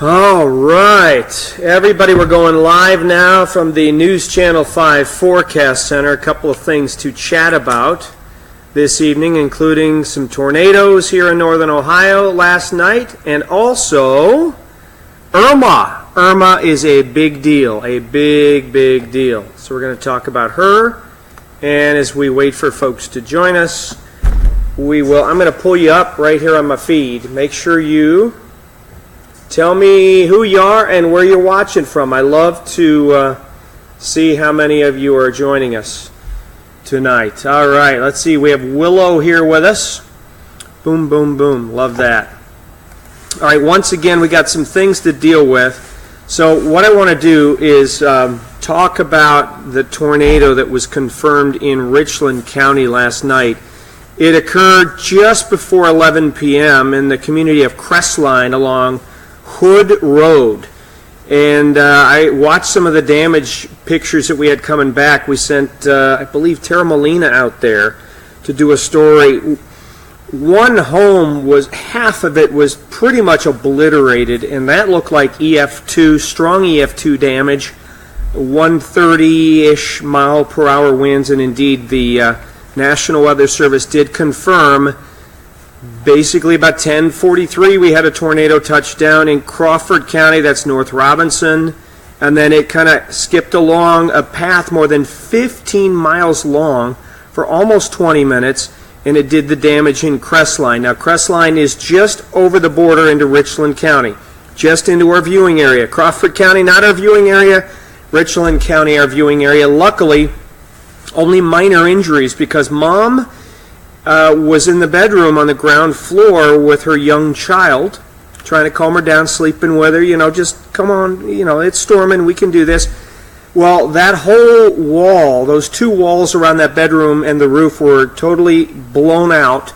All right, everybody, we're going live now from the News Channel 5 Forecast Center. A couple of things to chat about this evening, including some tornadoes here in northern Ohio last night, and also IRMA. IRMA is a big deal, a big deal. So we're going to talk about her, and as we wait for folks to join us, I'm going to pull you up right here on my feed. Make sure you tell me who you are and where you're watching from. I love to see how many of you are joining us tonight. All right, let's see. We have Willow here with us. Boom, boom, boom. Love that. All right, once again, we got some things to deal with. So what I want to do is talk about the tornado that was confirmed in Richland County last night. It occurred just before 11 p.m. in the community of Crestline along Hood Road, and I watched some of the damage pictures that we had coming back. We sent, I believe, Tara Molina out there to do a story. One home half of it was pretty much obliterated, and that looked like EF2, strong EF2 damage, 130-ish mile per hour winds, and indeed the National Weather Service did confirm. Basically, about 10:43, we had a tornado touchdown in Crawford County, that's North Robinson, and then it kind of skipped along a path more than 15 miles long for almost 20 minutes, and it did the damage in Crestline. Now, Crestline is just over the border into Richland County, just into our viewing area. Crawford County, not our viewing area. Richland County, our viewing area. Luckily, only minor injuries because Mom was in the bedroom on the ground floor with her young child, trying to calm her down, sleeping with her, just come on, it's storming, we can do this. Well, that whole wall, those two walls around that bedroom and the roof were totally blown out,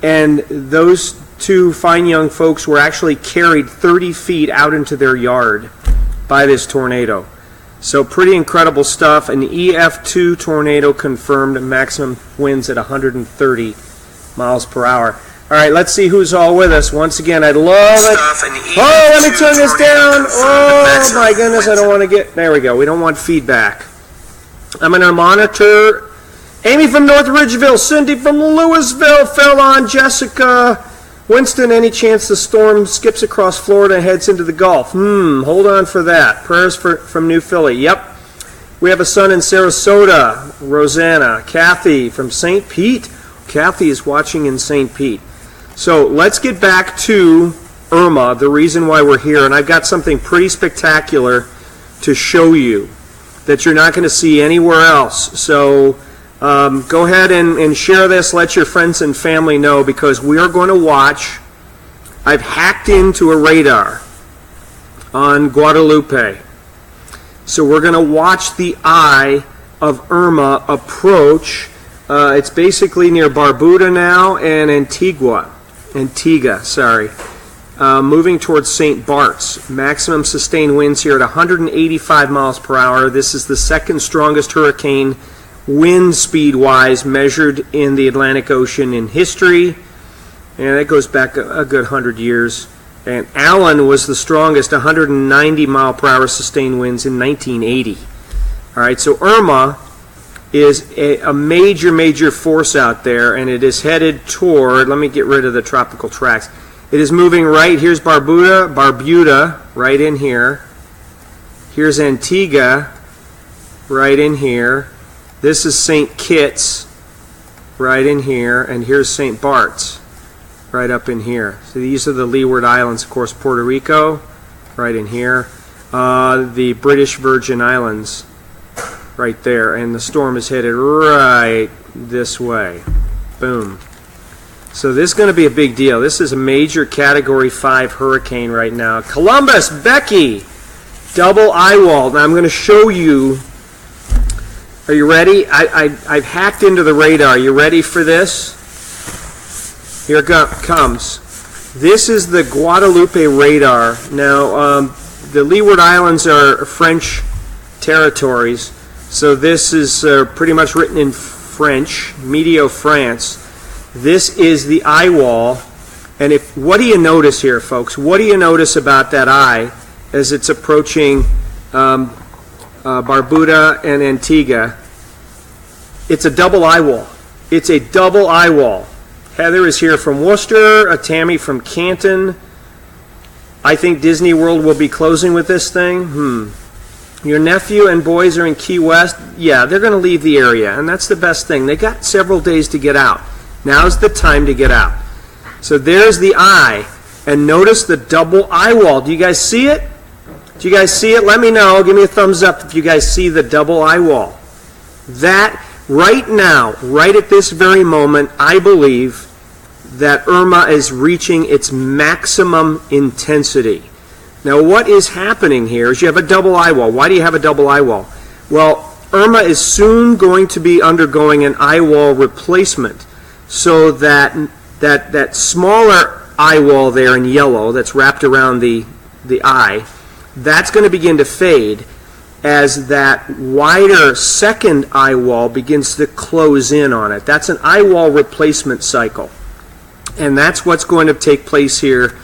and those two fine young folks were actually carried 30 feet out into their yard by this tornado. So pretty incredible stuff. An EF2 tornado confirmed, maximum winds at 130 miles per hour. All right, let's see who's all with us. Once again, I'd love it. Oh, let me turn this down. Oh, my goodness, I don't want to get... There we go. We don't want feedback. I'm going to monitor Amy from North Ridgeville, Cindy from Louisville, Fallon, Jessica, Winston. Any chance the storm skips across Florida and heads into the Gulf? Hold on for that. Prayers from New Philly. Yep. We have a son in Sarasota, Rosanna. Kathy from St. Pete. Kathy is watching in St. Pete. So let's get back to IRMA, the reason why we're here. And I've got something pretty spectacular to show you that you're not going to see anywhere else. So go ahead and share this. Let your friends and family know, because we are going to watch. I've hacked into a radar on Guadalupe. So we're going to watch the eye of IRMA approach. It's basically near Barbuda now and Antigua, moving towards St. Bart's. Maximum sustained winds here at 185 miles per hour. This is the second strongest hurricane wind speed-wise measured in the Atlantic Ocean in history, and that goes back a good 100 years. And Allen was the strongest, 190 mile per hour sustained winds in 1980. All right, so IRMA is a major force out there, and it is headed toward, let me get rid of the tropical tracks. It is moving right, here's Barbuda, right in here. Here's Antigua, right in here. This is St. Kitts, right in here, and here's St. Bart's, right up in here. So these are the Leeward Islands, of course, Puerto Rico, right in here. The British Virgin Islands, right there, and the storm is headed right this way. Boom. So this is going to be a big deal. This is a major Category 5 hurricane right now. Columbus, Becky, double EYEWALL. Now I'm going to show you. Are you ready? I've hacked into the radar. You ready for this? Here it comes. This is the Guadalupe radar. Now, the Leeward Islands are French territories. So this is pretty much written in French, Medio France. This is the EYEWALL And what do you notice here, folks? What do you notice about that eye as it's approaching Barbuda and Antigua? It's a double eye wall. It's a double eye wall. Heather is here from Worcester, Tammy from Canton. I think Disney World will be closing with this thing. Your nephew and boys are in Key West. Yeah, they're going to leave the area, and that's the best thing. They got several days to get out. Now's the time to get out. So there's the eye, and notice the double eye wall. Do you guys see it? Do you guys see it? Let me know. Give me a thumbs up if you guys see the double eye wall. That, right now, right at this very moment, I believe that IRMA is reaching its maximum intensity. Now, what is happening here is you have a double eye wall. Why do you have a double eye wall? Well, IRMA is soon going to be undergoing an eye wall replacement, so that smaller eye wall there in yellow that's wrapped around the eye, that's going to begin to fade as that wider second eye wall begins to close in on it. That's an eye wall replacement cycle. And that's what's going to take place here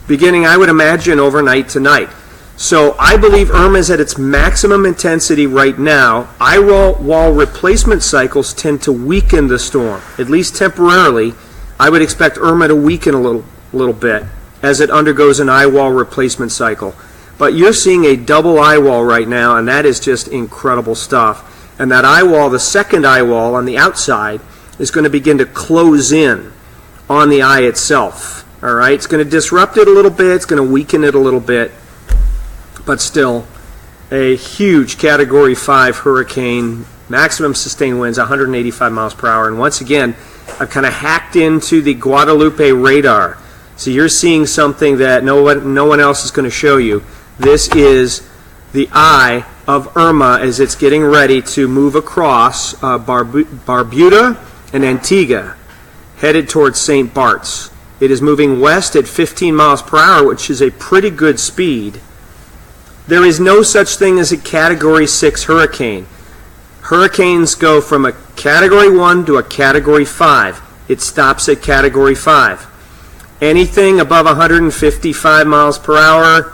beginning, I would imagine, overnight tonight. So I believe IRMA is at its maximum intensity right now. Eye wall replacement cycles tend to weaken the storm, at least temporarily. I would expect IRMA to weaken a little bit as it undergoes an eye wall replacement cycle. But you're seeing a double eye wall right now, and that is just incredible stuff. And that eye wall, the second eye wall on the outside, is going to begin to close in on the eye itself. All right, it's going to disrupt it a little bit, it's going to weaken it a little bit, but still a huge Category 5 hurricane, maximum sustained winds 185 miles per hour. And once again, I've kind of hacked into the Guadalupe radar. So you're seeing something that no one else is going to show you. This is the eye of IRMA as it's getting ready to move across Barbuda and Antigua, headed towards St. Bart's. It is moving west at 15 miles per hour, which is a pretty good speed. There is no such thing as a Category 6 hurricane. Hurricanes go from a Category 1 to a Category 5. It stops at Category 5. Anything above 155 miles per hour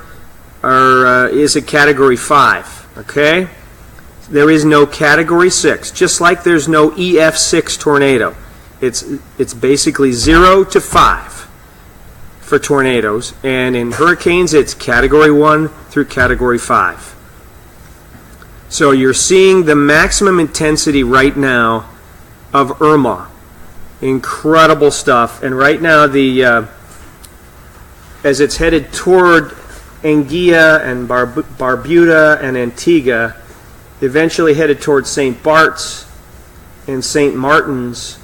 is a Category 5. Okay? There is no Category 6, just like there's no EF6 tornado. It's basically 0 to 5 for tornadoes, and in hurricanes it's Category 1 through Category 5. So you're seeing the maximum intensity right now of IRMA. Incredible stuff. And right now, as it's headed toward Anguilla and Barbuda and Antigua, eventually headed towards St. Bart's and St. Martin's.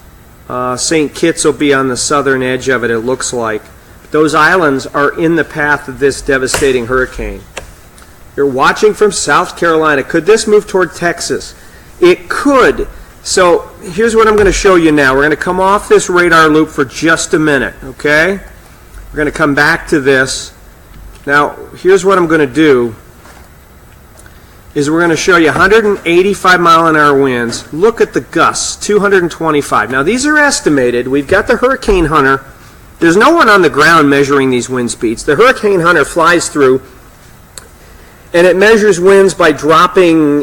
St. Kitts will be on the southern edge of it, it looks like. Those islands are in the path of this devastating hurricane. You're watching from South Carolina. Could this move toward Texas? It could. So here's what I'm going to show you now. We're going to come off this radar loop for just a minute, okay? We're going to come back to this. Now, here's what I'm going to do. Is we're going to show you 185 mile an hour winds. Look at the gusts, 225. Now these are estimated. We've got the Hurricane Hunter. There's no one on the ground measuring these wind speeds. The Hurricane Hunter flies through and it measures winds by dropping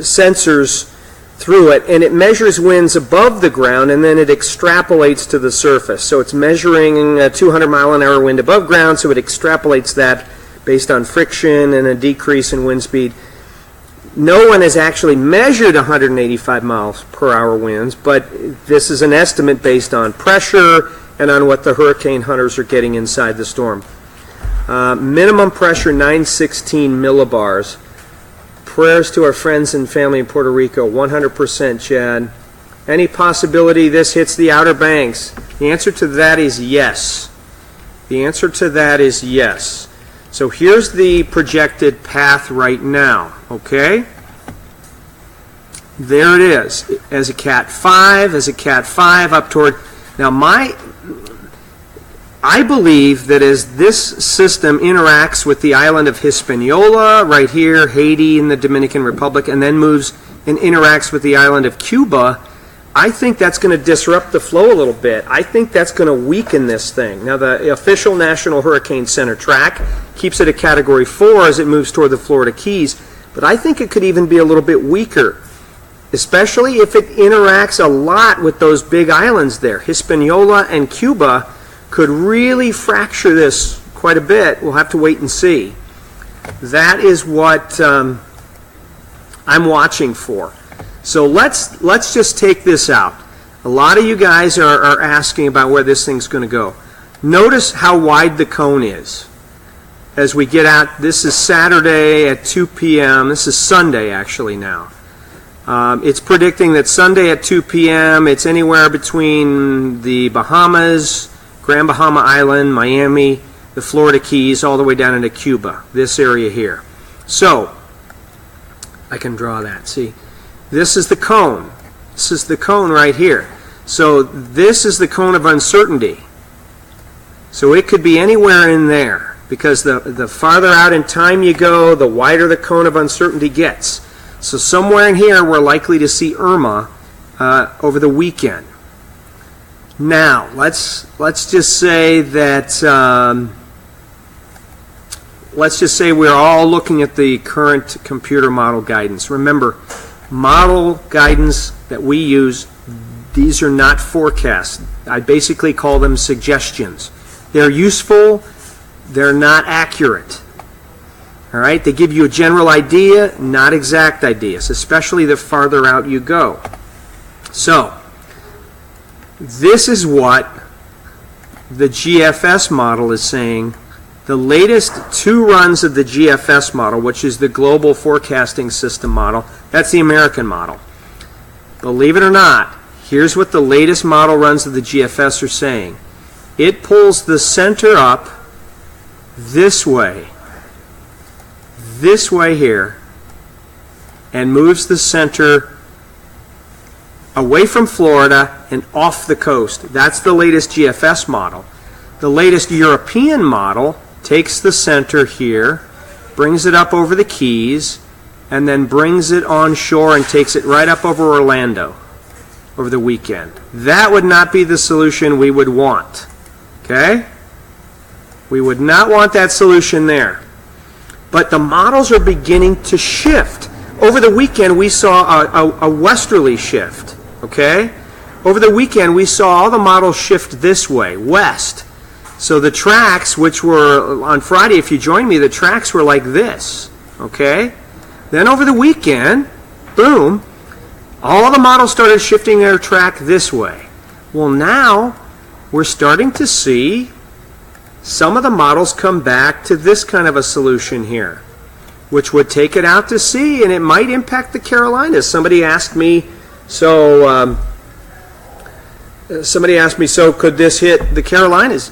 sensors through it, and it measures winds above the ground and then it extrapolates to the surface. So it's measuring a 200 mile an hour wind above ground, so it extrapolates that based on friction and a decrease in wind speed. No one has actually measured 185 miles per hour winds, but this is an estimate based on pressure and on what the hurricane hunters are getting inside the storm. Minimum pressure 916 millibars. Prayers to our friends and family in Puerto Rico, 100%, Chad. Any possibility this hits the Outer Banks? The answer to that is yes. The answer to that is yes. So here's the projected path right now, okay? There it is, as a Cat 5, up toward... Now I believe that as this system interacts with the island of Hispaniola, right here, Haiti and the Dominican Republic, and then moves and interacts with the island of Cuba, I think that's going to disrupt the flow a little bit. I think that's going to weaken this thing. Now, the official National Hurricane Center track keeps it a Category 4 as it moves toward the Florida Keys, but I think it could even be a little bit weaker, especially if it interacts a lot with those big islands there. Hispaniola and Cuba could really fracture this quite a bit. We'll have to wait and see. That is what I'm watching for. So let's just take this out. A lot of you guys are asking about where this thing's going to go. Notice how wide the cone is. As we get out, this is Saturday at 2 p.m. This is Sunday actually now. It's predicting that Sunday at 2 p.m. it's anywhere between the Bahamas, Grand Bahama Island, Miami, the Florida Keys, all the way down into Cuba, this area here. So, I can draw that, see? This is the cone. This is the cone right here. So this is the cone of uncertainty. So it could be anywhere in there, because the farther out in time you go, the wider the cone of uncertainty gets. So somewhere in here we're likely to see IRMA over the weekend. Now, let's just say that let's just say we're all looking at the current computer model guidance. Remember, model guidance that we use, these are not forecasts. I basically call them suggestions. They're useful, they're not accurate. All right, they give you a general idea, not exact ideas, especially the farther out you go. So, this is what the GFS model is saying. The latest 2 runs of the GFS model, which is the Global Forecasting System model, that's the American model. Believe it or not, here's what the latest model runs of the GFS are saying. It pulls the center up this way here, and moves the center away from Florida and off the coast. That's the latest GFS model. The latest European model takes the center here, brings it up over the Keys, and then brings it on shore and takes it right up over Orlando over the weekend. That would not be the solution we would want. Okay? We would not want that solution there. But the models are beginning to shift. Over the weekend, we saw a westerly shift. Okay? Over the weekend, we saw all the models shift this way, west. So the tracks, which were on Friday, if you joined me, the tracks were like this. Okay? Then over the weekend, boom, all the models started shifting their track this way. Well, now we're starting to see some of the models come back to this kind of a solution here, which would take it out to sea, and it might impact the Carolinas. Somebody asked me, so could this hit the Carolinas?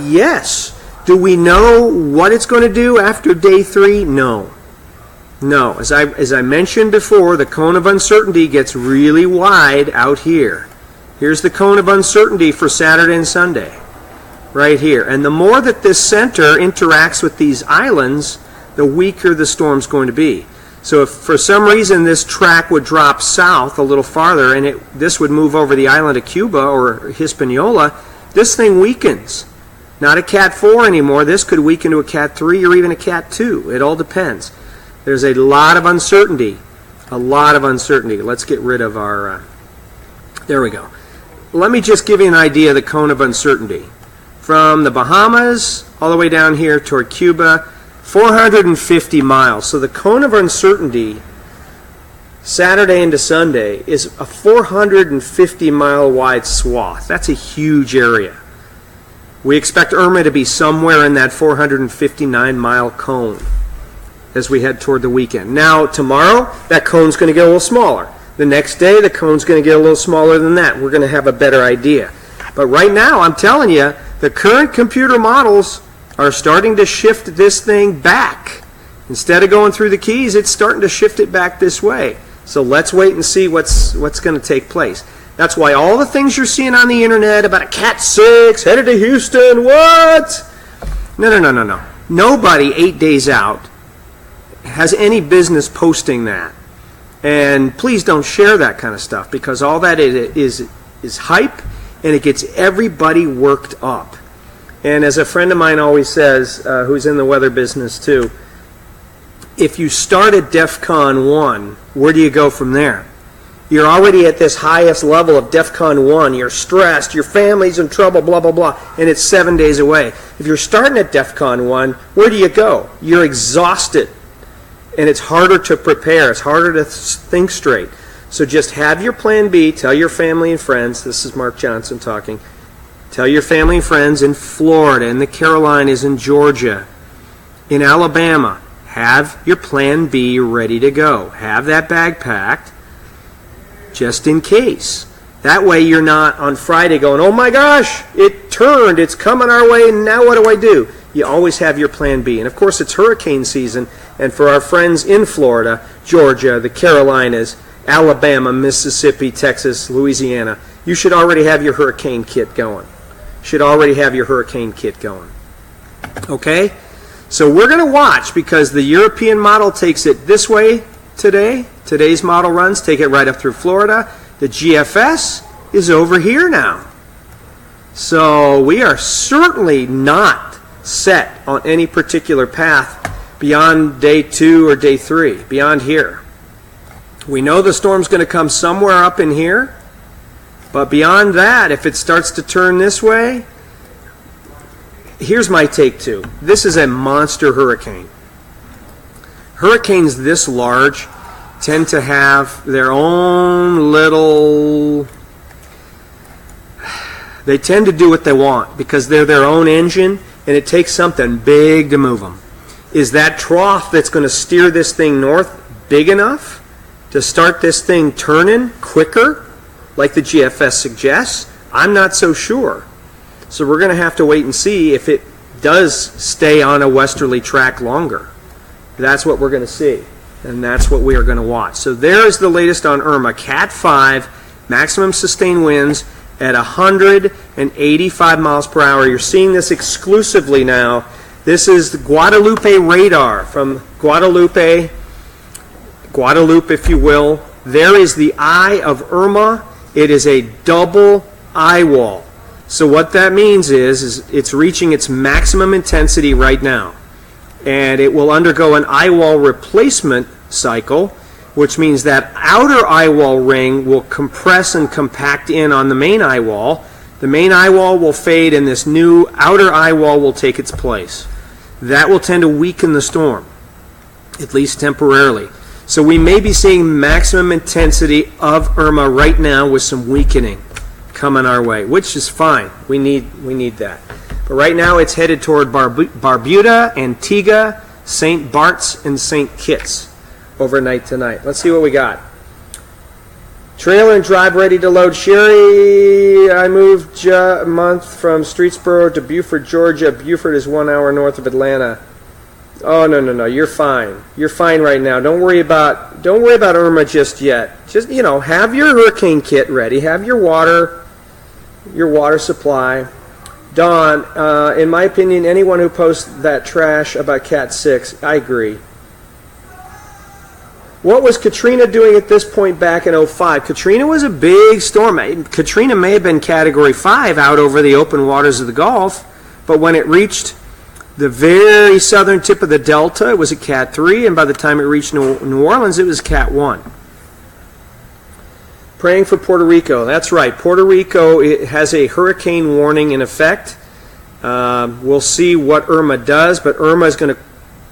Yes. Do we know what it's going to do after day 3? No. No. As I mentioned before, the cone of uncertainty gets really wide out here. Here's the cone of uncertainty for Saturday and Sunday, right here. And the more that this center interacts with these islands, the weaker the storm's going to be. So if for some reason this track would drop south a little farther and this would move over the island of Cuba or Hispaniola, this thing weakens. Not a Cat 4 anymore. This could weaken to a Cat 3 or even a Cat 2. It all depends. There's a lot of uncertainty. A lot of uncertainty. Let's get rid of our... there we go. Let me just give you an idea of the cone of uncertainty. From the Bahamas all the way down here toward Cuba, 450 miles. So the cone of uncertainty, Saturday into Sunday, is a 450-mile wide swath. That's a huge area. We expect IRMA to be somewhere in that 459-mile cone as we head toward the weekend. Now, tomorrow, that cone's going to get a little smaller. The next day, the cone's going to get a little smaller than that. We're going to have a better idea. But right now, I'm telling you, the current computer models are starting to shift this thing back. Instead of going through the Keys, it's starting to shift it back this way. So let's wait and see what's going to take place. That's why all the things you're seeing on the internet about a Cat 6 headed to Houston, what? No. Nobody 8 days out has any business posting that. And please don't share that kind of stuff, because all that is hype, and it gets everybody worked up. And as a friend of mine always says, who's in the weather business too, if you start at DEFCON 1, where do you go from there? You're already at this highest level of DEFCON 1. You're stressed. Your family's in trouble, blah, blah, blah. And it's 7 days away. If you're starting at DEFCON 1, where do you go? You're exhausted. And it's harder to prepare. It's harder to think straight. So just have your plan B. Tell your family and friends. This is Mark Johnson talking. Tell your family and friends in Florida, in the Carolinas, in Georgia, in Alabama. Have your plan B ready to go. Have that bag packed just in case. That way you're not on Friday going, oh my gosh, it turned, it's coming our way, and now what do I do? You always have your plan B. And of course it's hurricane season, and for our friends in Florida, Georgia, the Carolinas, Alabama, Mississippi, Texas, Louisiana, you should already have your hurricane kit going. Should already have your hurricane kit going. Okay? So we're going to watch, because the European model takes it this way today. Today's model runs take it right up through Florida. The GFS is over here now. So we are certainly not set on any particular path beyond day 2 or day 3, beyond here. We know the storm's going to come somewhere up in here, but beyond that, if it starts to turn this way, here's my take too. This is a monster hurricane. Hurricanes this large tend to have their own little... They tend to do what they want because they're their own engine, and it takes something big to move them. Is that trough that's going to steer this thing north big enough to start this thing turning quicker, like the GFS suggests? I'm not so sure. So we're going to have to wait and see if it does stay on a westerly track longer. That's what we're going to see, and that's what we are going to watch. So there's the latest on Irma. Cat 5, maximum sustained winds at 185 miles per hour. You're seeing this exclusively now. This is the Guadalupe radar from Guadalupe, if you will. There is the eye of Irma. It is a double eye wall. So what that means is it's reaching its maximum intensity right now. And it will undergo an eye wall replacement cycle, which means that outer eye wall ring will compress and compact in on the main eye wall. The main eye wall will fade, and this new outer eye wall will take its place. That will tend to weaken the storm, at least temporarily. So we may be seeing maximum intensity of Irma right now with some weakening coming our way, which is fine. We need that. But right now it's headed toward Barbuda, Antigua, St. Bart's, and St. Kitts overnight tonight. Let's see what we got. Trailer and drive ready to load. Sherry, I moved a month from Streetsboro to Beaufort, Georgia. Beaufort is 1 hour north of Atlanta. Oh, no. You're fine. You're fine right now. Don't worry about Irma just yet. Just, have your hurricane kit ready. Have your water supply. Don, in my opinion, anyone who posts that trash about Cat 6, I agree. What was Katrina doing at this point back in 2005? Katrina was a big storm. Katrina may have been Category 5 out over the open waters of the Gulf, but when it reached the very southern tip of the Delta, it was a Cat 3, and by the time it reached New Orleans, it was Cat 1. Praying for Puerto Rico. That's right. Puerto Rico, it has a hurricane warning in effect. We'll see what Irma does, but Irma is going to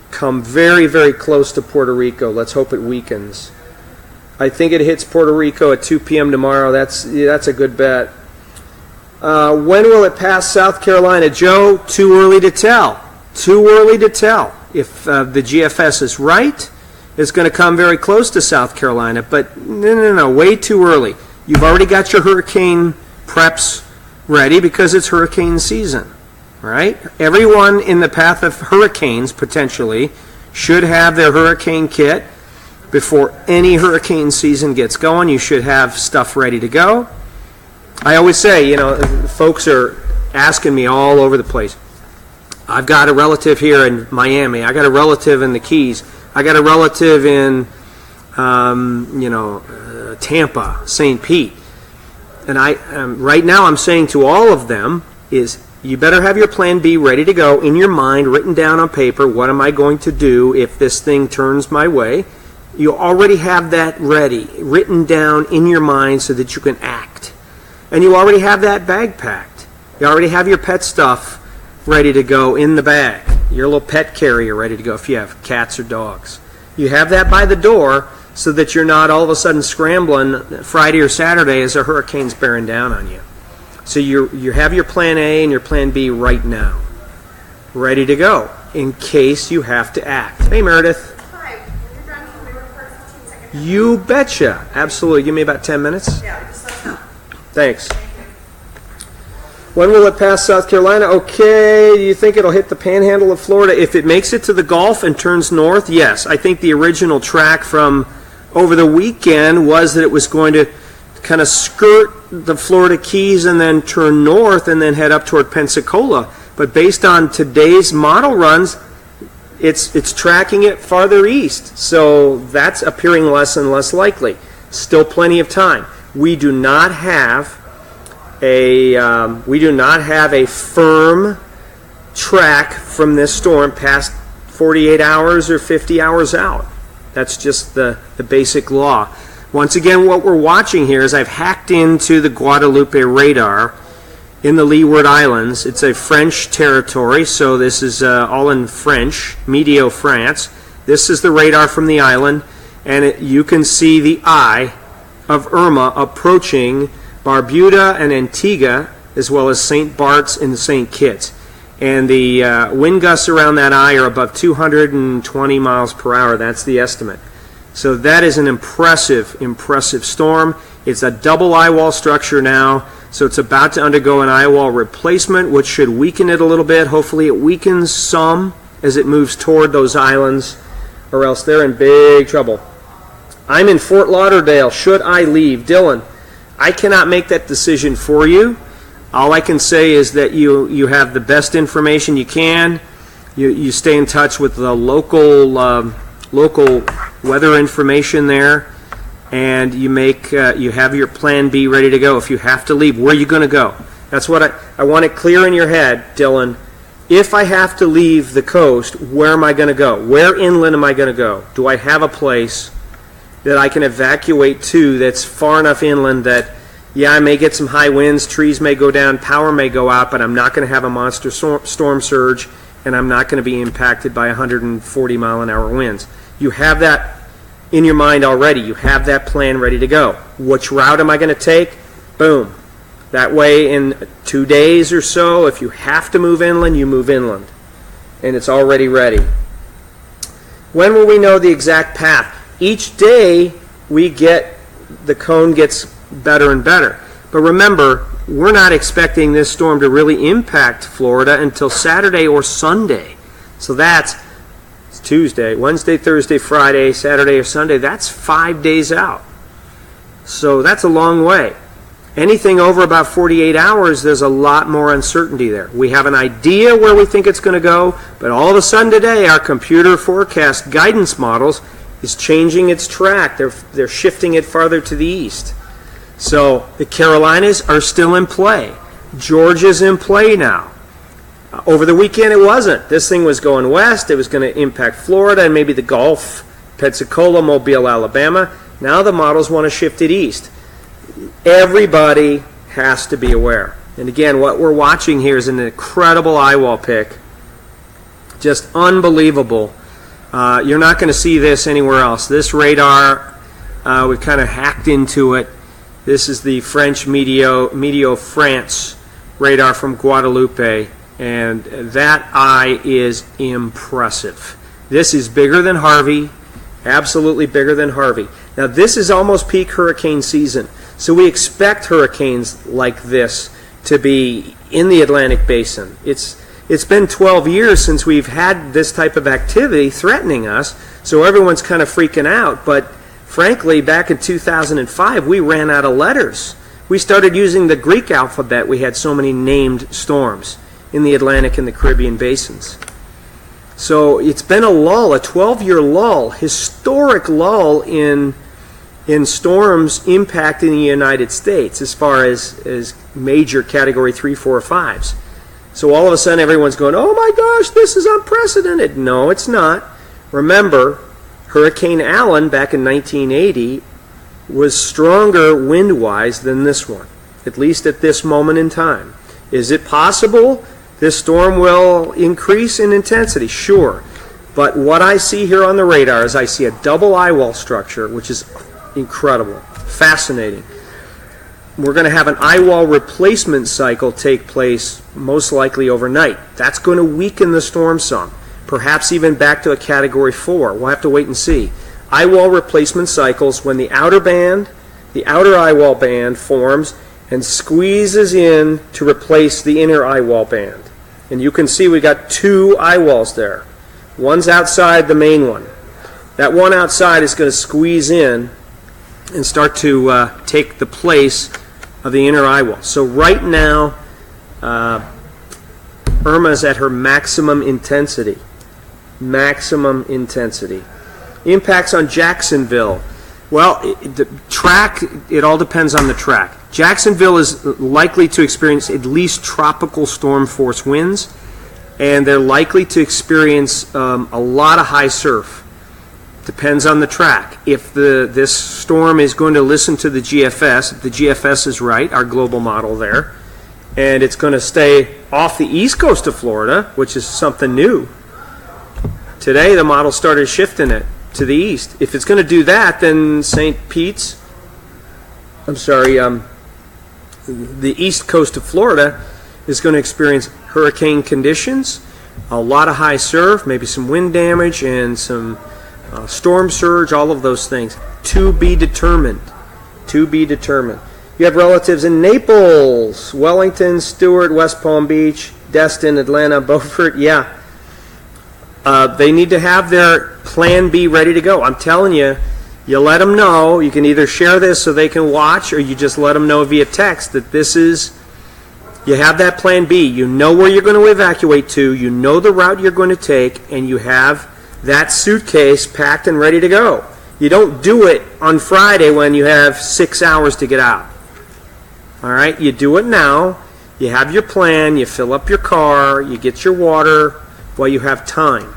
come very, very close to Puerto Rico. Let's hope it weakens. I think it hits Puerto Rico at 2 p.m. tomorrow. That's a good bet. When will it pass South Carolina? Joe, too early to tell. Too early to tell. If the GFS is right, it's going to come very close to South Carolina, but no, way too early. You've already got your hurricane preps ready because it's hurricane season, right? Everyone in the path of hurricanes, potentially, should have their hurricane kit before any hurricane season gets going. You should have stuff ready to go. I always say, folks are asking me all over the place. I've got a relative here in Miami. I got a relative in the Keys. I got a relative in Tampa, St. Pete. And right now I'm saying to all of them is you better have your plan B ready to go in your mind, written down on paper. What am I going to do if this thing turns my way? You already have that ready, written down in your mind so that you can act. And you already have that bag packed. You already have your pet stuff ready to go in the bag. Your little pet carrier ready to go if you have cats or dogs. You have that by the door so that you're not all of a sudden scrambling Friday or Saturday as a hurricane's bearing down on you. So you have your plan A and your plan B right now, ready to go in case you have to act. Hey, Meredith. Hi. When you're done, can we record 15 seconds? You betcha. Absolutely. Give me about 10 minutes. Yeah, just let us know. Thanks. When will it pass South Carolina? Okay, do you think it'll hit the panhandle of Florida? If it makes it to the Gulf and turns north, yes. I think the original track from over the weekend was that it was going to kind of skirt the Florida Keys and then turn north and then head up toward Pensacola. But based on today's model runs, it's tracking it farther east. So that's appearing less and less likely. Still plenty of time. We do not have a firm track from this storm past 48 hours or 50 hours out. That's just the basic law. Once again, what we're watching here is I've hacked into the Guadalupe radar in the Leeward Islands. It's a French territory, so this is all in French, Medio France. This is the radar from the island, and you can see the eye of Irma approaching Barbuda and Antigua, as well as St. Bart's and St. Kitts. And the wind gusts around that eye are above 220 miles per hour. That's the estimate. So that is an impressive storm. It's a double eyewall structure now, so it's about to undergo an eyewall replacement, which should weaken it a little bit. Hopefully it weakens some as it moves toward those islands, or else they're in big trouble. I'm in Fort Lauderdale. Should I leave? Dylan, I cannot make that decision for you. All I can say is that you have the best information you can. You stay in touch with the local weather information there, and you have your plan B ready to go. If you have to leave, where are you going to go? That's what I want it clear in your head, Dylan. If I have to leave the coast, where am I going to go? Where inland am I going to go? Do I have a place that I can evacuate to that's far enough inland that, yeah, I may get some high winds, trees may go down, power may go out, but I'm not going to have a monster storm surge, and I'm not going to be impacted by 140 mile an hour winds. You have that in your mind already. You have that plan ready to go. Which route am I going to take? Boom. That way in 2 days or so, if you have to move inland, you move inland. And it's already ready. When will we know the exact path? Each day the cone gets better and better. But remember, we're not expecting this storm to really impact Florida until Saturday or Sunday. So that's Tuesday, Wednesday, Thursday, Friday, Saturday, or Sunday. That's 5 days out. So that's a long way. Anything over about 48 hours, there's a lot more uncertainty there. We have an idea where we think it's going to go, but all of a sudden today, our computer forecast guidance models is changing its track. They're shifting it farther to the east. So the Carolinas are still in play. Georgia's in play now. Over the weekend, it wasn't. This thing was going west. It was going to impact Florida and maybe the Gulf, Pensacola, Mobile, Alabama. Now the models want to shift it east. Everybody has to be aware. And again, what we're watching here is an incredible eyewall pick. Just unbelievable. You're not going to see this anywhere else. This radar, we've kind of hacked into it. This is the French Medio France radar from Guadalupe. And that eye is impressive. This is bigger than Harvey, absolutely bigger than Harvey. Now this is almost peak hurricane season, so we expect hurricanes like this to be in the Atlantic Basin. It's been 12 years since we've had this type of activity threatening us, so everyone's kind of freaking out. But frankly, back in 2005, we ran out of letters. We started using the Greek alphabet. We had so many named storms in the Atlantic and the Caribbean basins. So it's been a lull, a 12-year lull, historic lull in storms impacting the United States as far as major Category 3, 4, or 5s. So all of a sudden everyone's going, oh my gosh, this is unprecedented. No, it's not. Remember, Hurricane Allen back in 1980 was stronger wind-wise than this one, at least at this moment in time. Is it possible this storm will increase in intensity? Sure. But what I see here on the radar is I see a double eyewall structure, which is incredible, fascinating. We're going to have an eyewall replacement cycle take place most likely overnight. That's going to weaken the storm some, perhaps even back to a Category 4. We'll have to wait and see. Eyewall replacement cycles when the outer band, the outer eyewall band forms and squeezes in to replace the inner eyewall band. And you can see we got two eyewalls there. One's outside the main one. That one outside is going to squeeze in and start to take the place of the inner eyewall. So right now, Irma is at her maximum intensity. Maximum intensity. Impacts on Jacksonville. Well, the track, it all depends on the track. Jacksonville is likely to experience at least tropical storm force winds, and they're likely to experience a lot of high surf. Depends on the track. If this storm is going to listen to the GFS, if the GFS is right, our global model there, and it's going to stay off the east coast of Florida, which is something new. Today the model started shifting it to the east. If it's going to do that, then the east coast of Florida is going to experience hurricane conditions, a lot of high surf, maybe some wind damage, and some storm surge, all of those things. To be determined. To be determined. You have relatives in Naples, Wellington, Stewart, West Palm Beach, Destin, Atlanta, Beaufort. Yeah. They need to have their plan B ready to go. I'm telling you, you let them know. You can either share this so they can watch, or you just let them know via text that this is, you have that plan B. You know where you're going to evacuate to. You know the route you're going to take, and you have that suitcase packed and ready to go. You don't do it on Friday when you have 6 hours to get out. All right? You do it now. You have your plan. You fill up your car. You get your water while you have time.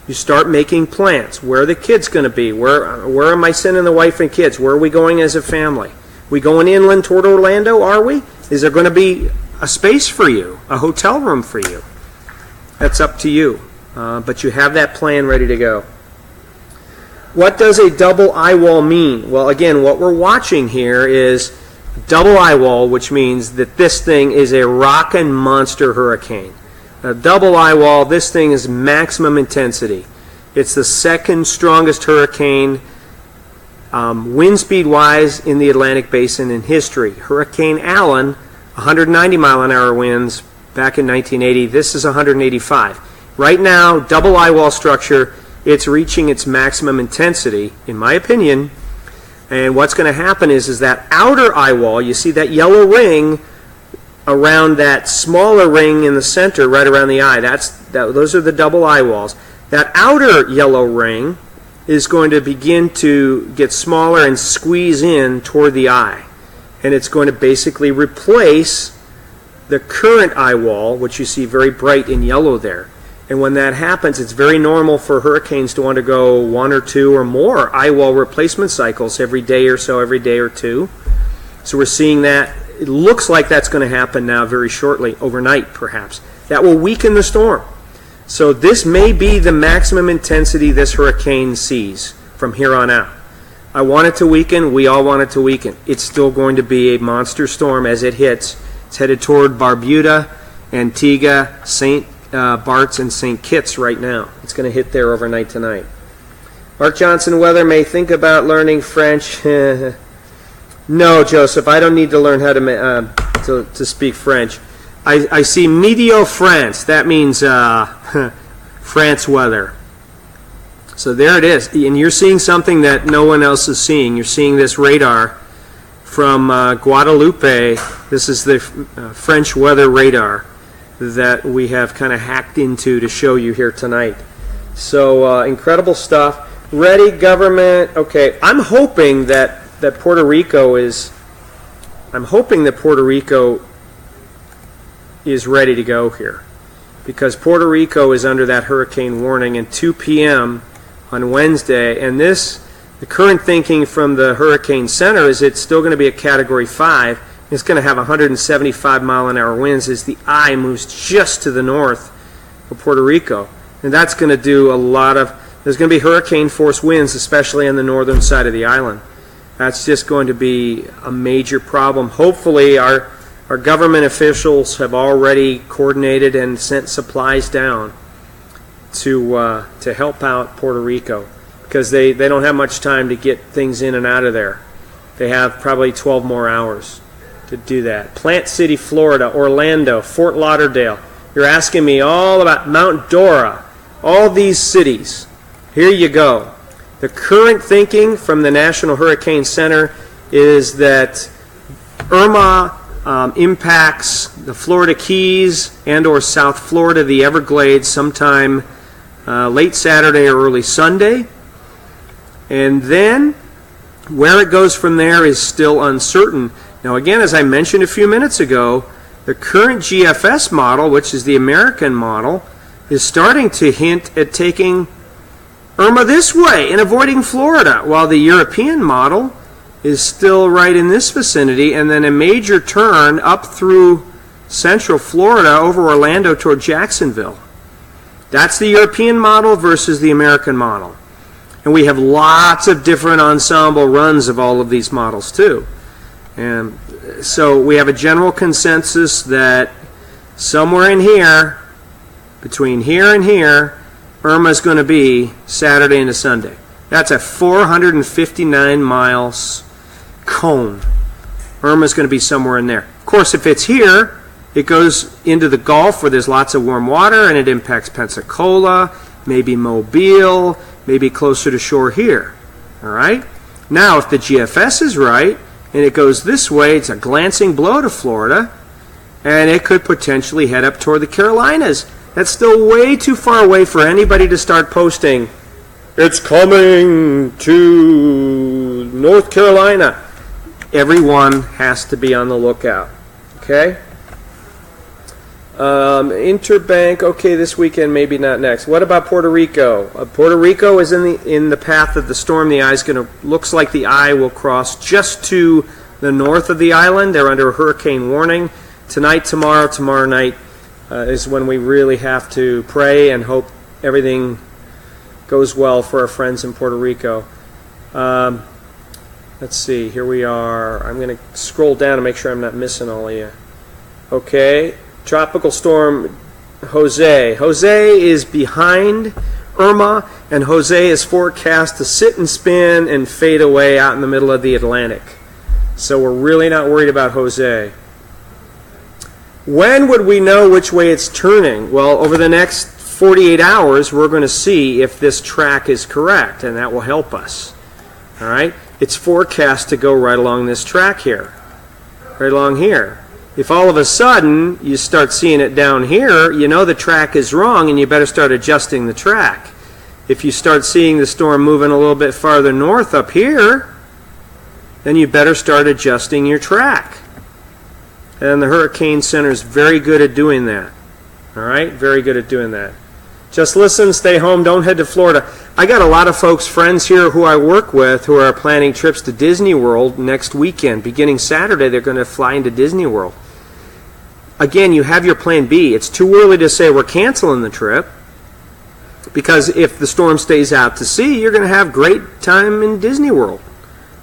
You start making plans. Where are the kids going to be? Where am I sending the wife and kids? Where are we going as a family? We going inland toward Orlando, are we? Is there going to be a space for you, a hotel room for you? That's up to you. But you have that plan ready to go. What does a double eyewall mean? Well, again, what we're watching here is double eyewall, which means that this thing is a rockin' monster hurricane. A double eyewall, this thing is maximum intensity. It's the second strongest hurricane wind speed wise in the Atlantic Basin in history. Hurricane Allen, 190 mile an hour winds back in 1980. This is 185. Right now, double eyewall structure, it's reaching its maximum intensity, in my opinion. And what's going to happen is that outer eyewall, you see that yellow ring around that smaller ring in the center, right around the eye. Those are the double eyewalls. That outer yellow ring is going to begin to get smaller and squeeze in toward the eye. And it's going to basically replace the current eyewall, which you see very bright in yellow there. And when that happens, it's very normal for hurricanes to undergo 1 or 2 or more eyewall replacement cycles every day or so, every day or two. So we're seeing that. It looks like that's going to happen now very shortly, overnight perhaps. That will weaken the storm. So this may be the maximum intensity this hurricane sees from here on out. I want it to weaken. We all want it to weaken. It's still going to be a monster storm as it hits. It's headed toward Barbuda, Antigua, St. Bart's, and St. Kitts right now. It's going to hit there overnight tonight. Mark Johnson, weather may think about learning French. No, Joseph, I don't need to learn how to speak French. I see Météo France. That means France weather. So there it is. And you're seeing something that no one else is seeing. You're seeing this radar from Guadeloupe. This is the French weather radar that we have kind of hacked into to show you here tonight. So incredible stuff. Ready, government. Okay, I'm hoping that Puerto Rico is ready to go here, because Puerto Rico is under that hurricane warning at 2 p.m. on Wednesday, and the current thinking from the Hurricane Center is it's still going to be a Category 5. It's going to have 175 mile an hour winds as the eye moves just to the north of Puerto Rico, and that's going to do there's going to be hurricane force winds, especially on the northern side of the island. That's just going to be a major problem. Hopefully our government officials have already coordinated and sent supplies down to help out Puerto Rico, because they don't have much time to get things in and out of there. They have probably 12 more hours to do that. Plant City, Florida, Orlando, Fort Lauderdale. You're asking me all about Mount Dora, all these cities. Here you go. The current thinking from the National Hurricane Center is that IRMA impacts the Florida Keys and or South Florida, the Everglades, sometime late Saturday or early Sunday. And then where it goes from there is still uncertain. Now again, as I mentioned a few minutes ago, the current GFS model, which is the American model, is starting to hint at taking IRMA this way and avoiding Florida, while the European model is still right in this vicinity, and then a major turn up through central Florida over Orlando toward Jacksonville. That's the European model versus the American model. And we have lots of different ensemble runs of all of these models too. And so we have a general consensus that somewhere in here, between here and here, IRMA is going to be Saturday into Sunday. That's a 459 miles cone. IRMA is going to be somewhere in there. Of course, if it's here, it goes into the Gulf where there's lots of warm water, and it impacts Pensacola, maybe Mobile, maybe closer to shore here. All right? Now, if the GFS is right, and it goes this way, it's a glancing blow to Florida, and it could potentially head up toward the Carolinas. That's still way too far away for anybody to start posting, "It's coming to North Carolina." Everyone has to be on the lookout. Okay? Interbank, okay, this weekend, maybe not next. What about Puerto Rico? Puerto Rico is in the path of the storm. The eye's looks like the eye will cross just to the north of the island. They're under a hurricane warning. Tonight, tomorrow night is when we really have to pray and hope everything goes well for our friends in Puerto Rico. Let's see, here we are. I'm going to scroll down to make sure I'm not missing all of you. Okay, Tropical Storm Jose. Jose is behind IRMA, and Jose is forecast to sit and spin and fade away out in the middle of the Atlantic. So we're really not worried about Jose. When would we know which way it's turning? Well, over the next 48 hours, we're going to see if this track is correct, and that will help us. All right? It's forecast to go right along this track here, right along here. If all of a sudden you start seeing it down here, you know the track is wrong, and you better start adjusting the track. If you start seeing the storm moving a little bit farther north up here, then you better start adjusting your track. And the Hurricane Center is very good at doing that. All right? Very good at doing that. Just listen, stay home, don't head to Florida. I got a lot of folks, friends here who I work with, who are planning trips to Disney World next weekend. Beginning Saturday, they're going to fly into Disney World. Again, you have your plan B. It's too early to say we're canceling the trip, because if the storm stays out to sea, you're going to have great time in Disney World.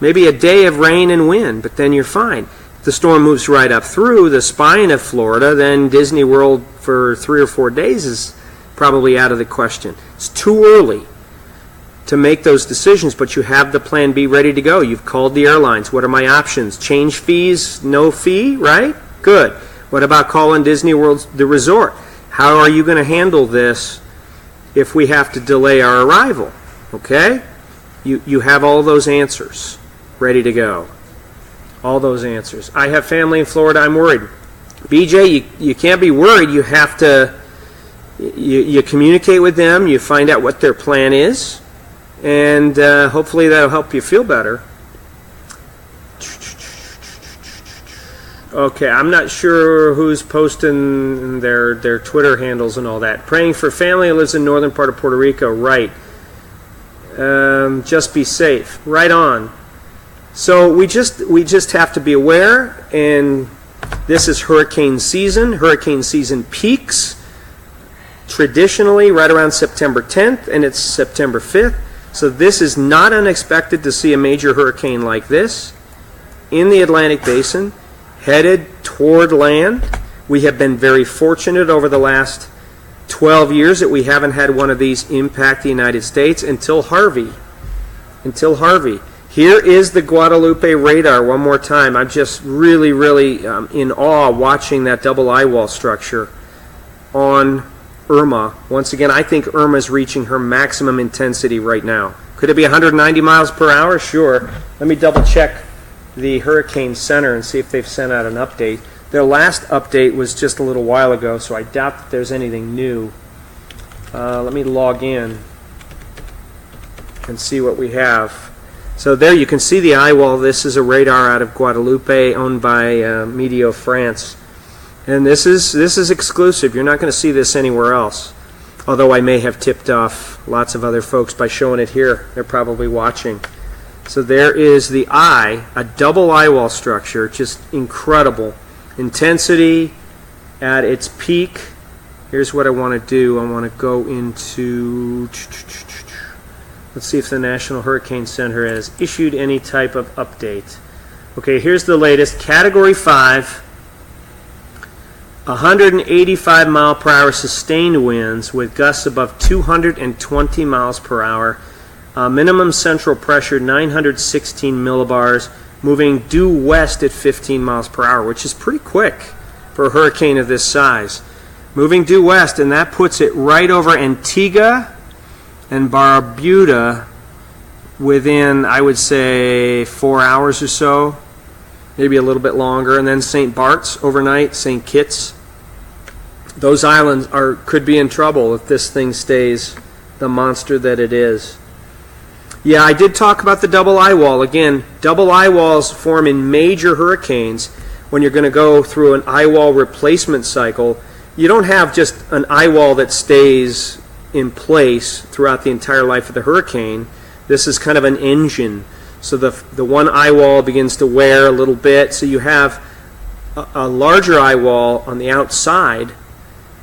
Maybe a day of rain and wind, but then you're fine. If the storm moves right up through the spine of Florida, then Disney World for 3 or 4 days is probably out of the question. It's too early to make those decisions, but you have the plan B ready to go. You've called the airlines. What are my options? Change fees, no fee, right? Good. What about calling Disney World the resort? How are you going to handle this if we have to delay our arrival? Okay? You have all those answers ready to go. All those answers. I have family in Florida. I'm worried. BJ, you can't be worried. You have to you communicate with them, you find out what their plan is, and hopefully that'll help you feel better. Okay, I'm not sure who's posting their Twitter handles and all that. Praying for family who lives in northern part of Puerto Rico. Right. Just be safe. Right on. So we just have to be aware, and this is hurricane season. Hurricane season peaks traditionally right around September 10th, and it's September 5th. So this is not unexpected to see a major hurricane like this in the Atlantic Basin, headed toward land. We have been very fortunate over the last 12 years that we haven't had one of these impact the United States until Harvey. Here is the Guadalupe radar one more time. I'm just really in awe watching that double eyewall structure on IRMA. Once again, I think IRMA is reaching her maximum intensity right now. Could it be 190 miles per hour? Sure. Let me double check the Hurricane Center and see if they've sent out an update. Their last update was just a little while ago, so I doubt that there's anything new. Let me log in and see what we have. So there you can see the eyewall. This is a radar out of Guadalupe owned by Meteo France. And this is exclusive. You're not going to see this anywhere else. Although I may have tipped off lots of other folks by showing it here. They're probably watching. So there is the eye, a double eyewall structure, just incredible. Intensity at its peak. Here's what I want to do. I want to go into, let's see if the National Hurricane Center has issued any type of update. Okay, here's the latest. Category 5, 185 mile per hour sustained winds with gusts above 220 miles per hour. Minimum central pressure 916 millibars, moving due west at 15 miles per hour, which is pretty quick for a hurricane of this size. Moving due west, and that puts it right over Antigua and Barbuda within, I would say, 4 hours or so, maybe a little bit longer, and then St. Bart's overnight, St. Kitts. Those islands could be in trouble if this thing stays the monster that it is. Yeah, I did talk about the double eyewall. Again, double eyewalls form in major hurricanes when you're going to go through an eyewall replacement cycle. You don't have just an eyewall that stays in place throughout the entire life of the hurricane. This is kind of an engine. So the one eyewall begins to wear a little bit. So you have a larger eyewall on the outside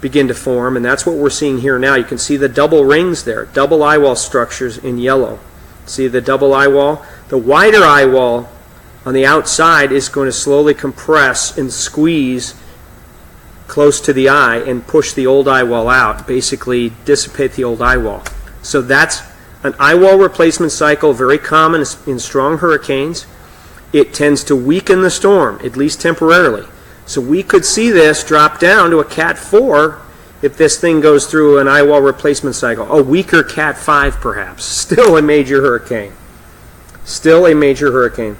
begin to form, and that's what we're seeing here now. You can see the double rings there, double eyewall structures in yellow. See the double eyewall? The wider eyewall on the outside is going to slowly compress and squeeze close to the eye and push the old eyewall out, basically dissipate the old eyewall. So that's an eyewall replacement cycle, very common in strong hurricanes. It tends to weaken the storm, at least temporarily. So we could see this drop down to a Cat 4 if this thing goes through an eyewall replacement cycle. A weaker Cat 5 perhaps. Still a major hurricane. Still a major hurricane.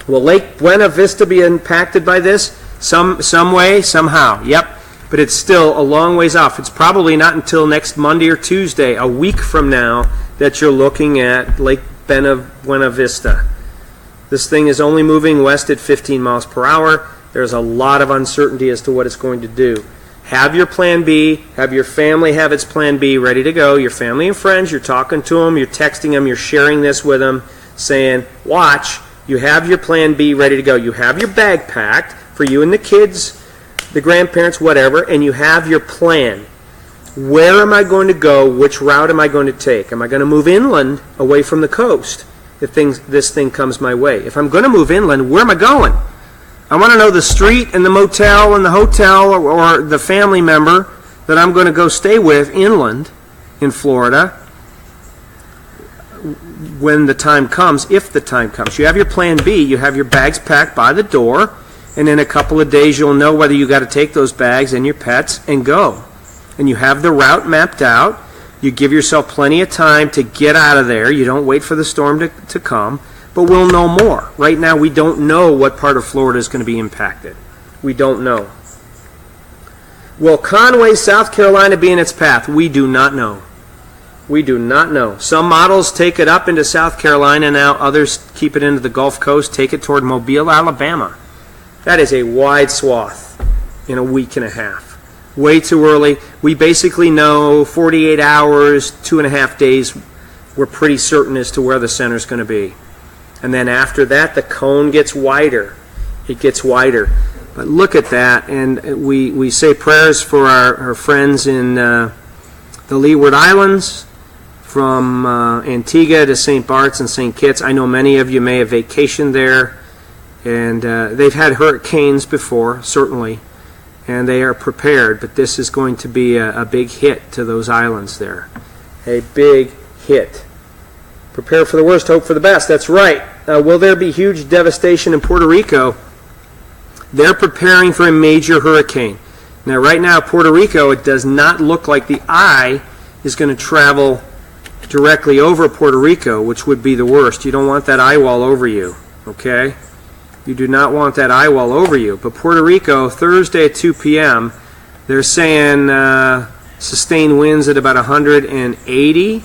Will Lake Buena Vista be impacted by this? Some way, somehow. Yep. But it's still a long ways off. It's probably not until next Monday or Tuesday, a week from now, that you're looking at Lake Buena Vista. This thing is only moving west at 15 miles per hour. There's a lot of uncertainty as to what it's going to do. Have your plan B. Have your family have its plan B ready to go. Your family and friends, you're talking to them, you're texting them, you're sharing this with them, saying, watch, you have your plan B ready to go. You have your bag packed for you and the kids, the grandparents, whatever, and you have your plan. Where am I going to go? Which route am I going to take? Am I going to move inland away from the coast if this thing comes my way? If I'm going to move inland, where am I going? I want to know the street and the motel and the hotel or the family member that I'm going to go stay with inland in Florida when the time comes, if the time comes. You have your plan B. You have your bags packed by the door, and in a couple of days you'll know whether you got to take those bags and your pets and go. And you have the route mapped out. You give yourself plenty of time to get out of there. You don't wait for the storm to come. But we'll know more. Right now, we don't know what part of Florida is going to be impacted. We don't know. Will Conway, South Carolina be in its path? We do not know. We do not know. Some models take it up into South Carolina now. Others keep it into the Gulf Coast, take it toward Mobile, Alabama. That is a wide swath in a week and a half. Way too early. We basically know 48 hours, 2.5 days, we're pretty certain as to where the center's going to be. And then after that, the cone gets wider. It gets wider. But look at that. And we say prayers for our friends in the Leeward Islands, from Antigua to St. Bart's and St. Kitts. I know many of you may have vacationed there. And they've had hurricanes before, certainly. And they are prepared. But this is going to be a big hit to those islands there. A big hit. Prepare for the worst, hope for the best. That's right. Will there be huge devastation in Puerto Rico? They're preparing for a major hurricane. Now, right now, Puerto Rico, it does not look like the eye is going to travel directly over Puerto Rico, which would be the worst. You don't want that eye wall over you, okay? You do not want that eye wall over you. But Puerto Rico, Thursday at 2 p.m., they're saying sustained winds at about 180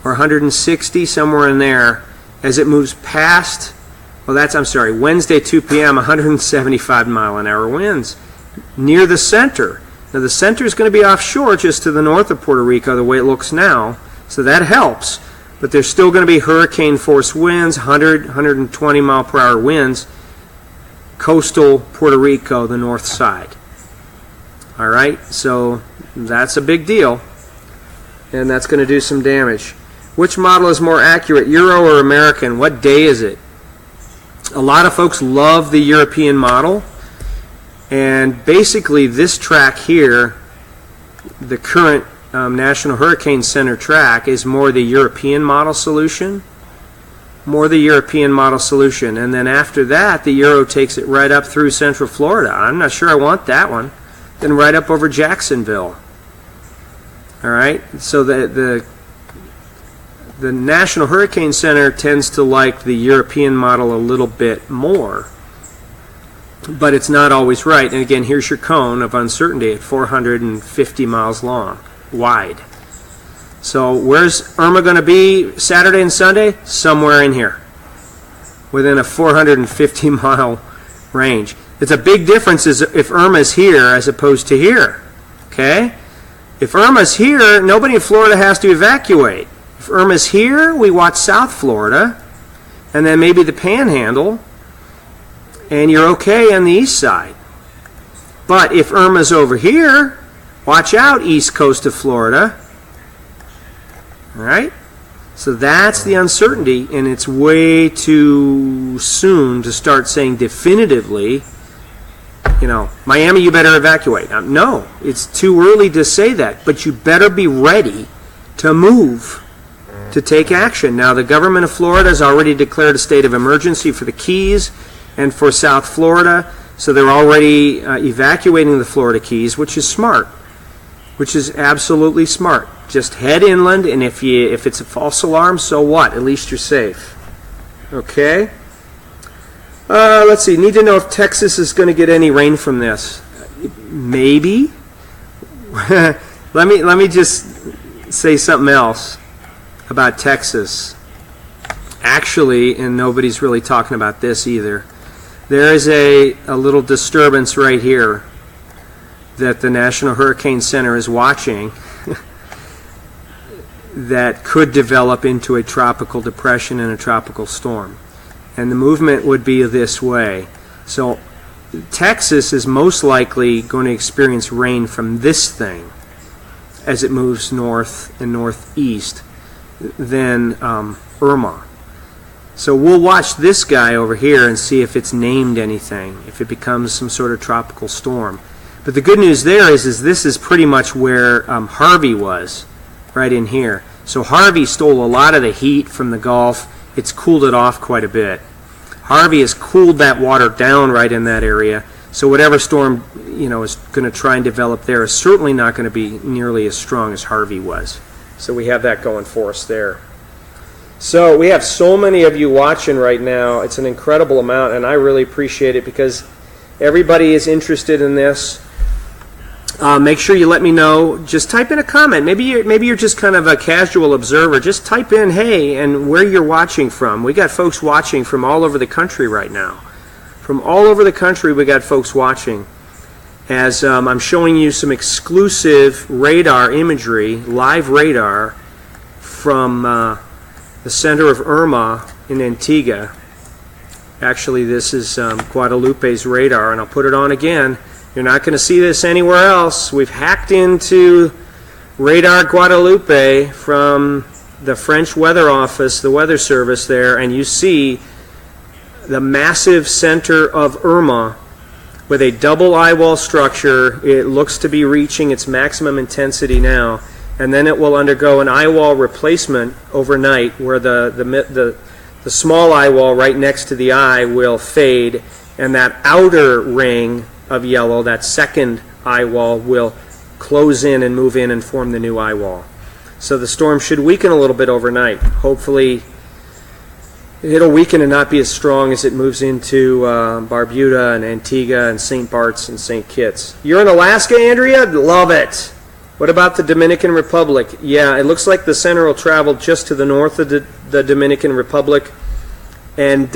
or 160, somewhere in there, as it moves past, Wednesday 2 p.m., 175 mile an hour winds near the center. Now the center is going to be offshore just to the north of Puerto Rico the way it looks now, so that helps. But there's still going to be hurricane force winds, 100, 120 mile per hour winds, coastal Puerto Rico, the north side. All right, so that's a big deal, and that's going to do some damage. Which model is more accurate, Euro or American? What day is it? A lot of folks love the European model, and basically this track here, the current National Hurricane Center track, is more the European model solution. More the European model solution. And then after that, the Euro takes it right up through Central Florida. I'm not sure I want that one. Then right up over Jacksonville. All right? So the National Hurricane Center tends to like the European model a little bit more. But it's not always right. And again, here's your cone of uncertainty at 450 miles long, wide. So where's Irma going to be Saturday and Sunday? Somewhere in here, within a 450 mile range. It's a big difference if Irma's here as opposed to here. Okay? If Irma's here, nobody in Florida has to evacuate. If Irma's here, we watch South Florida, and then maybe the Panhandle, and you're okay on the east side. But if Irma's over here, watch out, east coast of Florida. All right? So that's the uncertainty, and it's way too soon to start saying definitively, Miami, you better evacuate. No, it's too early to say that, but you better be ready to move, to take action. Now, the government of Florida has already declared a state of emergency for the Keys and for South Florida, so they're already evacuating the Florida Keys, which is smart, which is absolutely smart. Just head inland, and if it's a false alarm, so what? At least you're safe. Okay? Let's see. Need to know if Texas is going to get any rain from this. Maybe. Let me just say something else about Texas. Actually, and nobody's really talking about this either, there is a little disturbance right here that the National Hurricane Center is watching that could develop into a tropical depression and a tropical storm. And the movement would be this way. So Texas is most likely going to experience rain from this thing as it moves north and northeast than Irma. So we'll watch this guy over here and see if it's named anything, if it becomes some sort of tropical storm. But the good news there is this is pretty much where Harvey was, right in here. So Harvey stole a lot of the heat from the Gulf. It's cooled it off quite a bit. Harvey has cooled that water down right in that area. So whatever storm is going to try and develop there is certainly not going to be nearly as strong as Harvey was. So we have that going for us there. So we have so many of you watching right now. It's an incredible amount, and I really appreciate it because everybody is interested in this. Make sure you let me know. Just type in a comment. Maybe you're just kind of a casual observer. Just type in, hey, and where you're watching from. We got folks watching from all over the country right now. From all over the country, we got folks watching. As I'm showing you some exclusive radar imagery, live radar, from the center of IRMA in Antigua. Actually, this is Guadalupe's radar, and I'll put it on again. You're not going to see this anywhere else. We've hacked into Radar Guadalupe from the French Weather Office, the Weather Service there, and you see the massive center of IRMA with a double eyewall structure. It looks to be reaching its maximum intensity now, and then it will undergo an eyewall replacement overnight where the small eyewall right next to the eye will fade, and that outer ring of yellow, that second eyewall, will close in and move in and form the new eyewall. So the storm should weaken a little bit overnight. Hopefully it'll weaken and not be as strong as it moves into Barbuda and Antigua and St. Bart's and St. Kitts. You're in Alaska, Andrea? Love it. What about the Dominican Republic? Yeah, it looks like the center will travel just to the north of the Dominican Republic, and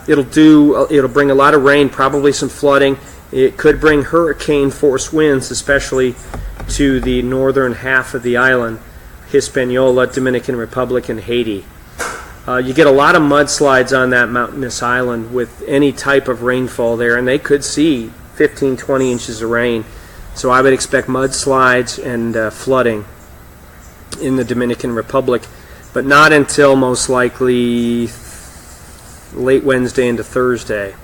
it'll bring a lot of rain, probably some flooding. It could bring hurricane force winds, especially to the northern half of the island, Hispaniola, Dominican Republic, and Haiti. You get a lot of mudslides on that mountainous island with any type of rainfall there, and they could see 15, 20 inches of rain. So I would expect mudslides and flooding in the Dominican Republic, but not until most likely late Wednesday into Thursday.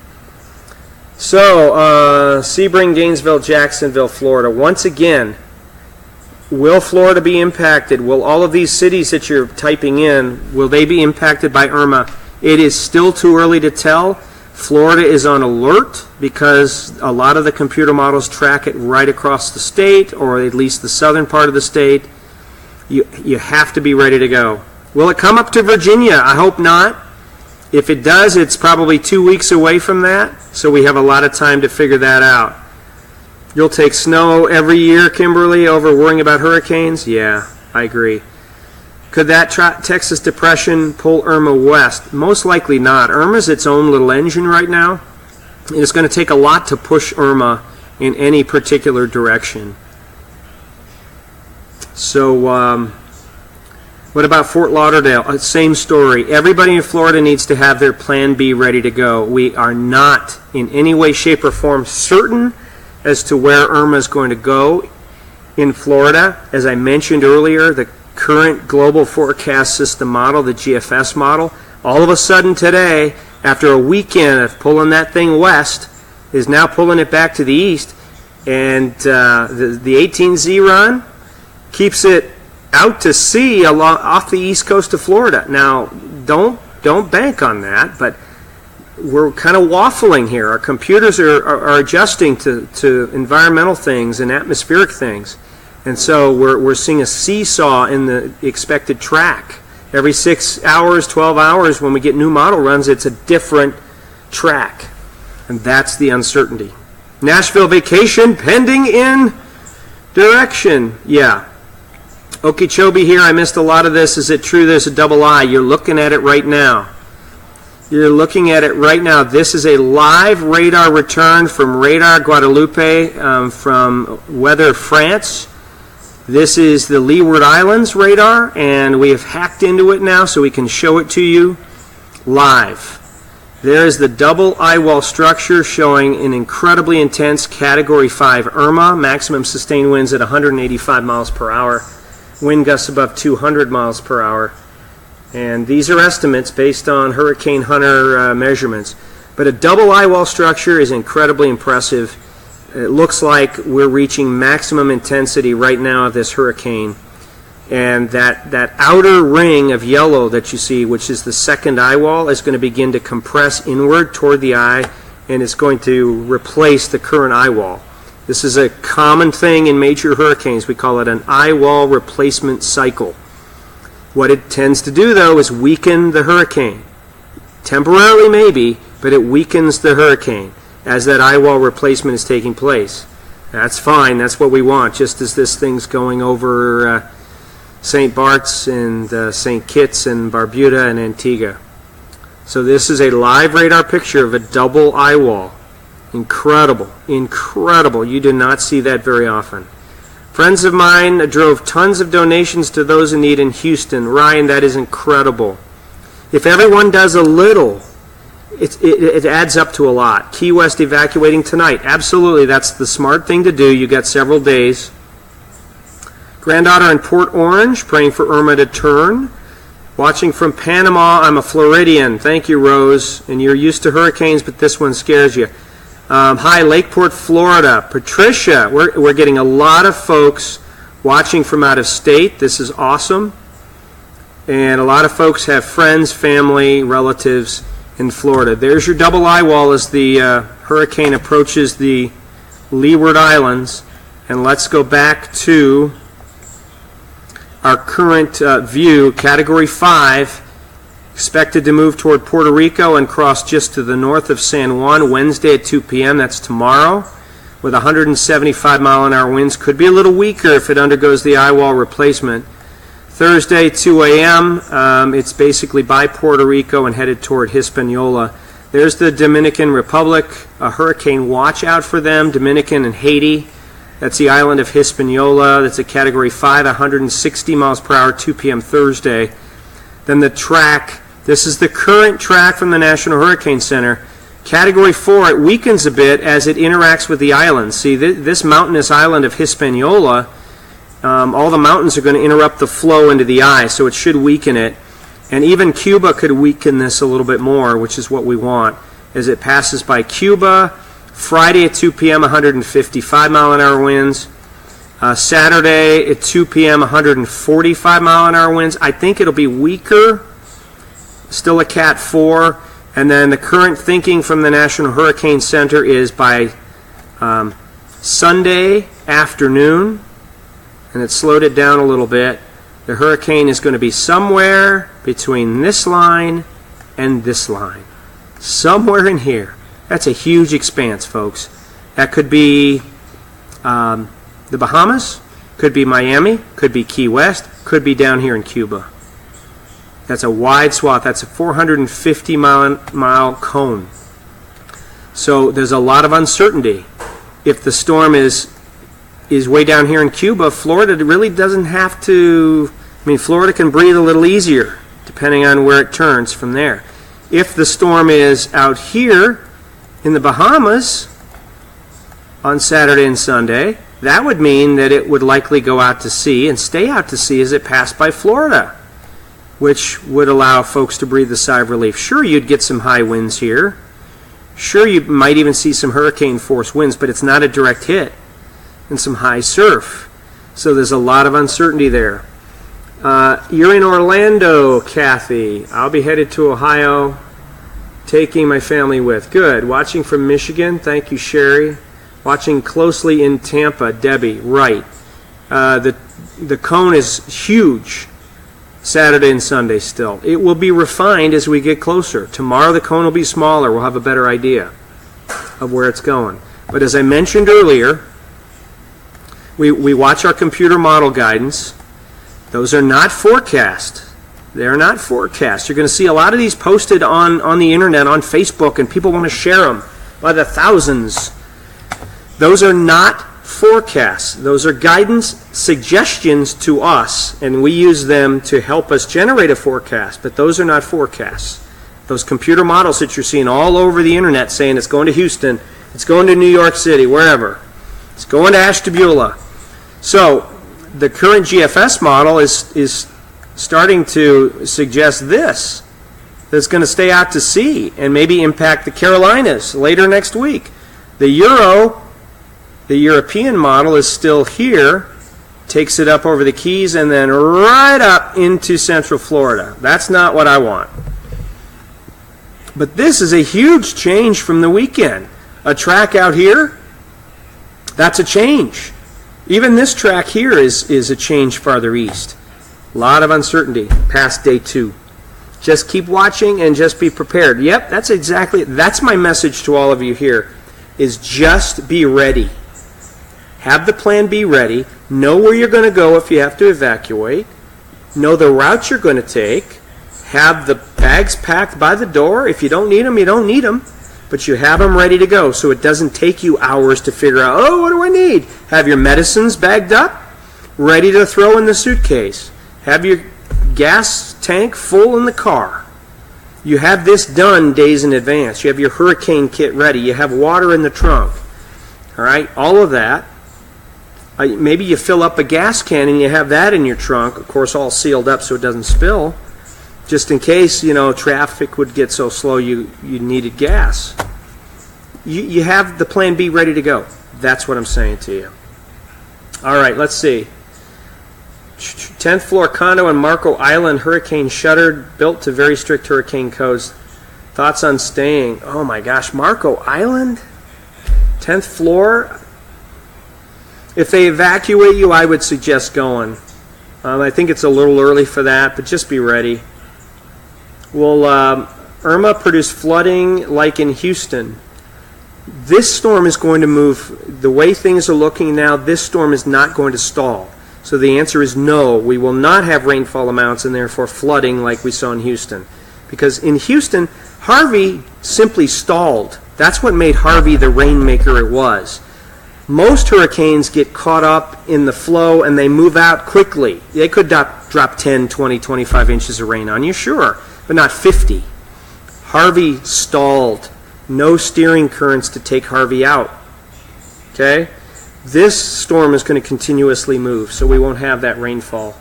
So, Sebring, Gainesville, Jacksonville, Florida. Once again, will Florida be impacted? Will all of these cities that you're typing in, will they be impacted by IRMA? It is still too early to tell. Florida is on alert because a lot of the computer models track it right across the state, or at least the southern part of the state. You have to be ready to go. Will it come up to Virginia? I hope not. If it does, it's probably 2 weeks away from that, so we have a lot of time to figure that out. You'll take snow every year, Kimberly, over worrying about hurricanes? Yeah, I agree. Could that Texas depression pull IRMA west? Most likely not. IRMA's its own little engine right now. It's going to take a lot to push IRMA in any particular direction. So, what about Fort Lauderdale? Same story. Everybody in Florida needs to have their Plan B ready to go. We are not in any way, shape, or form certain as to where IRMA is going to go in Florida. As I mentioned earlier, the current global forecast system model, the GFS model, all of a sudden today, after a weekend of pulling that thing west, is now pulling it back to the east. And the 18Z run keeps it out to sea off the east coast of Florida. Now, don't bank on that, but we're kind of waffling here. Our computers are adjusting to environmental things and atmospheric things. And so we're seeing a seesaw in the expected track. Every 6 hours, 12 hours, when we get new model runs, it's a different track. And that's the uncertainty. Nashville vacation pending in direction. Yeah. Okeechobee here, I missed a lot of this. Is it true there's a double eye? You're looking at it right now. You're looking at it right now. This is a live radar return from Radar Guadalupe from Weather France. This is the Leeward Islands radar, and we have hacked into it now so we can show it to you live. There is the double eyewall structure showing an incredibly intense Category 5 IRMA, maximum sustained winds at 185 miles per hour. Wind gusts above 200 miles per hour. And these are estimates based on Hurricane Hunter measurements. But a double eyewall structure is incredibly impressive. It looks like we're reaching maximum intensity right now of this hurricane. And that outer ring of yellow that you see, which is the second eyewall, is going to begin to compress inward toward the eye, and it's going to replace the current eyewall. This is a common thing in major hurricanes. We call it an eyewall replacement cycle. What it tends to do, though, is weaken the hurricane. Temporarily, maybe, but it weakens the hurricane as that eyewall replacement is taking place. That's fine. That's what we want. Just as this thing's going over St. Bart's and St. Kitts and Barbuda and Antigua. So this is a live radar picture of a double eye wall. Incredible. Incredible. You do not see that very often. Friends of mine drove tons of donations to those in need in Houston. Ryan, that is incredible. If everyone does a little, it adds up to a lot. Key West evacuating tonight. Absolutely, that's the smart thing to do. You got several days. Granddaughter in Port Orange, praying for Irma to turn. Watching from Panama, I'm a Floridian. Thank you, Rose. And you're used to hurricanes, but this one scares you. Hi, Lakeport, Florida. Patricia, we're getting a lot of folks watching from out of state. This is awesome. And a lot of folks have friends, family, relatives in Florida. There's your double eye wall as the hurricane approaches the Leeward Islands. And let's go back to our current view, Category 5, expected to move toward Puerto Rico and cross just to the north of San Juan Wednesday at 2 p.m. That's tomorrow, with 175-mile-an-hour winds. Could be a little weaker if it undergoes the eye wall replacement. Thursday, 2 a.m., it's basically by Puerto Rico and headed toward Hispaniola. There's the Dominican Republic, a hurricane watch out for them, Dominican and Haiti. That's the island of Hispaniola. That's a Category 5, 160 miles per hour, 2 p.m. Thursday. Then the track, this is the current track from the National Hurricane Center. Category 4, it weakens a bit as it interacts with the islands. See, this mountainous island of Hispaniola, all the mountains are going to interrupt the flow into the eye, so it should weaken it. And even Cuba could weaken this a little bit more, which is what we want, as it passes by Cuba. Friday at 2 p.m., 155-mile-an-hour winds. Saturday at 2 p.m., 145-mile-an-hour winds. I think it'll be weaker, still a Cat 4. And then the current thinking from the National Hurricane Center is by Sunday afternoon, and it slowed it down a little bit. The hurricane is going to be somewhere between this line and this line. Somewhere in here. That's a huge expanse, folks. That could be the Bahamas, could be Miami, could be Key West, could be down here in Cuba. That's a wide swath. That's a 450-mile cone. So there's a lot of uncertainty. If the storm is way down here in Cuba, Florida really doesn't have to. I mean, Florida can breathe a little easier depending on where it turns from there. If the storm is out here in the Bahamas on Saturday and Sunday, that would mean that it would likely go out to sea and stay out to sea as it passed by Florida, which would allow folks to breathe a sigh of relief. Sure, you'd get some high winds here. Sure, you might even see some hurricane force winds, but it's not a direct hit, and some high surf. So there's a lot of uncertainty there. You're in Orlando, Kathy. I'll be headed to Ohio, taking my family with. Good. Watching from Michigan. Thank you, Sherry. Watching closely in Tampa, Debbie. Right. The cone is huge Saturday and Sunday still. It will be refined as we get closer. Tomorrow the cone will be smaller. We'll have a better idea of where it's going. But as I mentioned earlier, we watch our computer model guidance. Those are not forecast. They're not forecast. You're going to see a lot of these posted on the internet, on Facebook, and people want to share them by the thousands. Those are not forecasts. Those are guidance suggestions to us, and we use them to help us generate a forecast, but those are not forecasts. Those computer models that you're seeing all over the internet saying it's going to Houston, it's going to New York City, wherever. It's going to Ashtabula. So the current GFS model is starting to suggest this, that it's going to stay out to sea and maybe impact the Carolinas later next week. The European model is still here, takes it up over the Keys and then right up into Central Florida. That's not what I want. But this is a huge change from the weekend. A track out here, that's a change. Even this track here is a change farther east. A lot of uncertainty past day 2. Just keep watching and just be prepared. Yep, that's my message to all of you here, is just be ready. Have the plan B ready. Know where you're going to go if you have to evacuate. Know the route you're going to take. Have the bags packed by the door. If you don't need them, you don't need them. But you have them ready to go so it doesn't take you hours to figure out, oh, what do I need? Have your medicines bagged up, ready to throw in the suitcase. Have your gas tank full in the car. You have this done days in advance. You have your hurricane kit ready. You have water in the trunk. All right, all of that. Maybe you fill up a gas can and you have that in your trunk, of course, all sealed up so it doesn't spill, just in case, traffic would get so slow you needed gas. You have the plan B ready to go. That's what I'm saying to you. All right, let's see. 10th floor condo on Marco Island, hurricane shuttered, built to very strict hurricane codes. Thoughts on staying? Oh my gosh, Marco Island? 10th floor? If they evacuate you, I would suggest going. I think it's a little early for that, but just be ready. Will IRMA produce flooding like in Houston? This storm is going to move. The way things are looking now, this storm is not going to stall. So the answer is no. We will not have rainfall amounts and therefore flooding like we saw in Houston. Because in Houston, Harvey simply stalled. That's what made Harvey the rainmaker it was. Most hurricanes get caught up in the flow and they move out quickly. They could drop 10, 20, 25 inches of rain on you, sure, but not 50. Harvey stalled. No steering currents to take Harvey out. Okay? This storm is going to continuously move, so we won't have that rainfall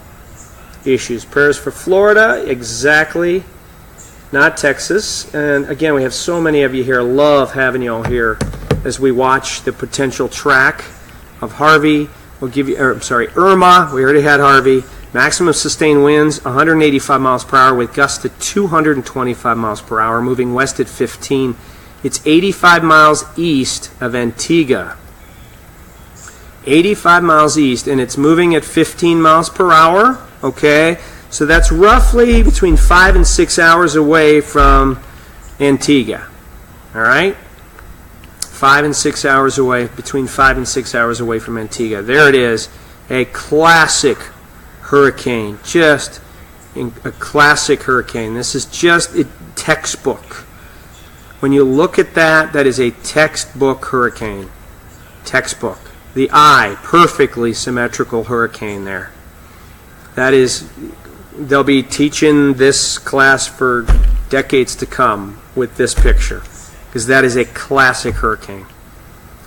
issues. Prayers for Florida, exactly. Not Texas. And again, we have so many of you here. Love having you all here as we watch the potential track of Harvey. We'll give you, Irma. We already had Harvey. Maximum sustained winds, 185 miles per hour with gusts to 225 miles per hour, moving west at 15. It's 85 miles east of Antigua. 85 miles east, and it's moving at 15 miles per hour. Okay, so that's roughly between 5 and 6 hours away from Antigua. All right? 5 and 6 hours away, between 5 and 6 hours away from Antigua. There it is, a classic hurricane, just a classic hurricane. This is just a textbook. When you look at that, that is a textbook hurricane. Textbook. The eye, perfectly symmetrical hurricane there. That is, they'll be teaching this class for decades to come with this picture, because that is a classic hurricane.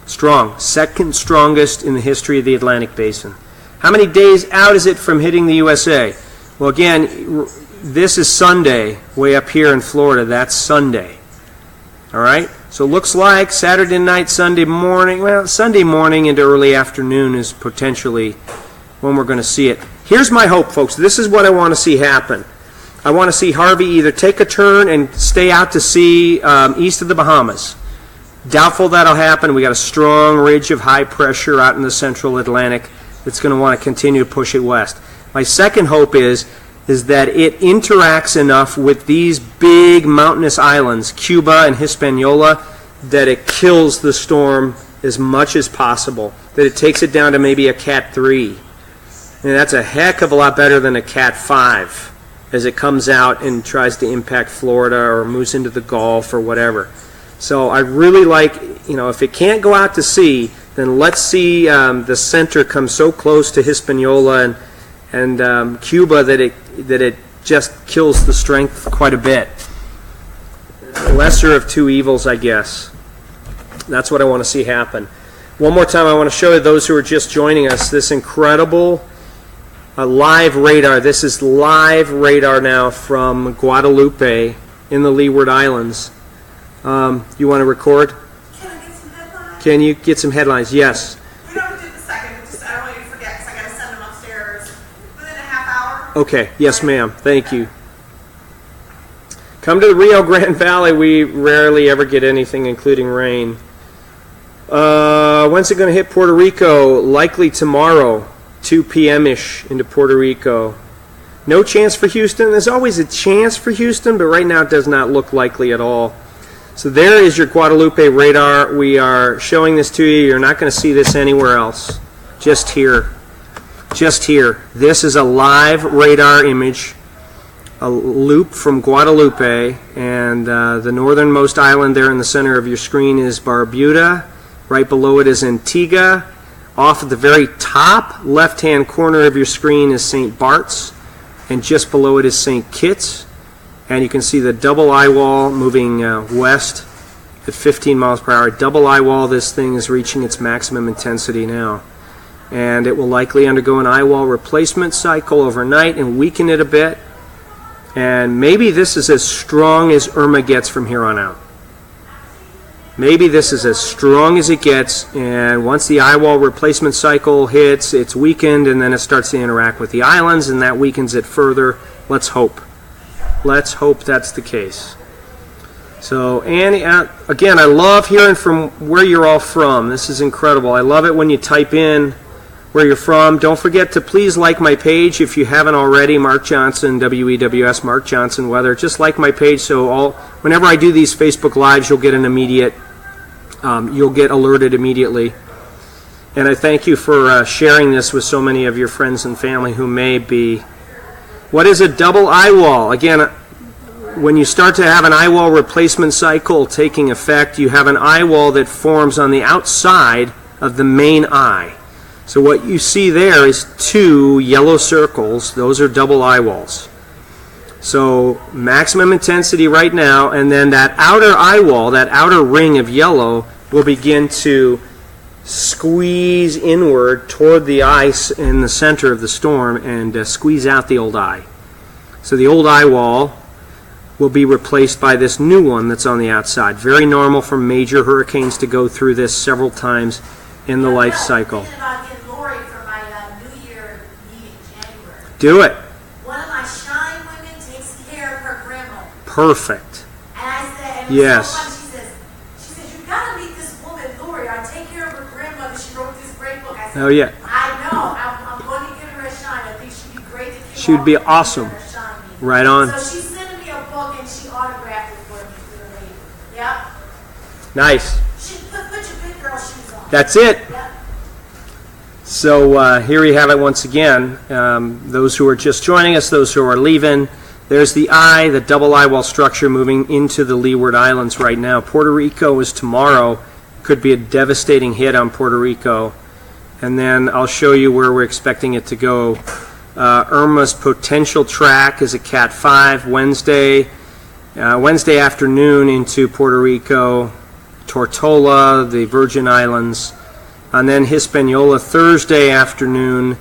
Strong, second strongest in the history of the Atlantic Basin. How many days out is it from hitting the USA? Well, again, this is Sunday, way up here in Florida. That's Sunday. All right? So it looks like Saturday night, Sunday morning. Well, Sunday morning into early afternoon is potentially when we're going to see it. Here's my hope, folks. This is what I want to see happen. I want to see Harvey either take a turn and stay out to sea east of the Bahamas. Doubtful that'll happen. We got a strong ridge of high pressure out in the central Atlantic that's going to want to continue to push it west. My second hope is that it interacts enough with these big mountainous islands, Cuba and Hispaniola, that it kills the storm as much as possible, that it takes it down to maybe a Cat 3. And that's a heck of a lot better than a Cat 5 as it comes out and tries to impact Florida or moves into the Gulf or whatever. So I really like, if it can't go out to sea, then let's see the center come so close to Hispaniola and Cuba that it just kills the strength quite a bit. Lesser of two evils, I guess. That's what I want to see happen. One more time, I want to show you those who are just joining us this incredible live radar. This is live radar now from Guadalupe in the Leeward Islands. You want to record? Can I get some headlines? Can you get some headlines? Yes. We don't have to do the second. I don't want you to forget because I got to send them upstairs within a half hour. Okay. Yes, ma'am. Thank you. Come to the Rio Grande Valley. We rarely ever get anything, including rain. When's it going to hit Puerto Rico? Likely tomorrow, 2 p.m.-ish into Puerto Rico. No chance for Houston. There's always a chance for Houston, but right now it does not look likely at all. So there is your Guadalupe radar. We are showing this to you. You're not going to see this anywhere else. just here. Just here. This is a live radar image, a loop from Guadalupe, and the northernmost island there in the center of your screen is Barbuda. Right below it is Antigua. Off at the very top left-hand corner of your screen is St. Bart's, and just below it is St. Kitts. And you can see the double eye wall moving west at 15 miles per hour. Double eye wall, this thing is reaching its maximum intensity now. And it will likely undergo an eye wall replacement cycle overnight and weaken it a bit. And maybe this is as strong as IRMA gets from here on out. Maybe this is as strong as it gets, and once the eye wall replacement cycle hits, it's weakened, and then it starts to interact with the islands, and that weakens it further. Let's hope. Let's hope that's the case. So, Annie, again, I love hearing from where you're all from. This is incredible. I love it when you type in where you're from. Don't forget to please like my page if you haven't already. Mark Johnson, WEWS, Mark Johnson Weather. Just like my page, so whenever I do these Facebook Lives, you'll get an immediate, you'll get alerted immediately. And I thank you for sharing this with so many of your friends and family who may be. What is a double eye wall? Again, when you start to have an eye wall replacement cycle taking effect, you have an eye wall that forms on the outside of the main eye. So what you see there is two yellow circles. Those are double eye walls. So maximum intensity right now, and then that outer eye wall, that outer ring of yellow, will begin to squeeze inward toward the ice in the center of the storm and squeeze out the old eye. So the old eye wall will be replaced by this new one that's on the outside. Very normal for major hurricanes to go through this several times in the life cycle. Do it. One of my Shine women takes care of her grandmother. Perfect. And I said, yes. So she says, you've got to meet this woman, Lori. I take care of her grandmother. She wrote this great book. I said, oh yeah. I know. I'm going to give her a Shine. I think she'd be great to keep. She would be awesome. Right on. So she's sending me a book and she autographed it for me for the lady. Yep. Nice. Put your big girl shoes on. That's it. Yep. So here we have it once again. Those who are just joining us, those who are leaving, there's the eye, the double eye wall structure moving into the Leeward Islands right now. Puerto Rico is tomorrow. Could be a devastating hit on Puerto Rico. And then I'll show you where we're expecting it to go. Irma's potential track is a Cat 5 Wednesday afternoon into Puerto Rico, Tortola, the Virgin Islands. And then Hispaniola Thursday afternoon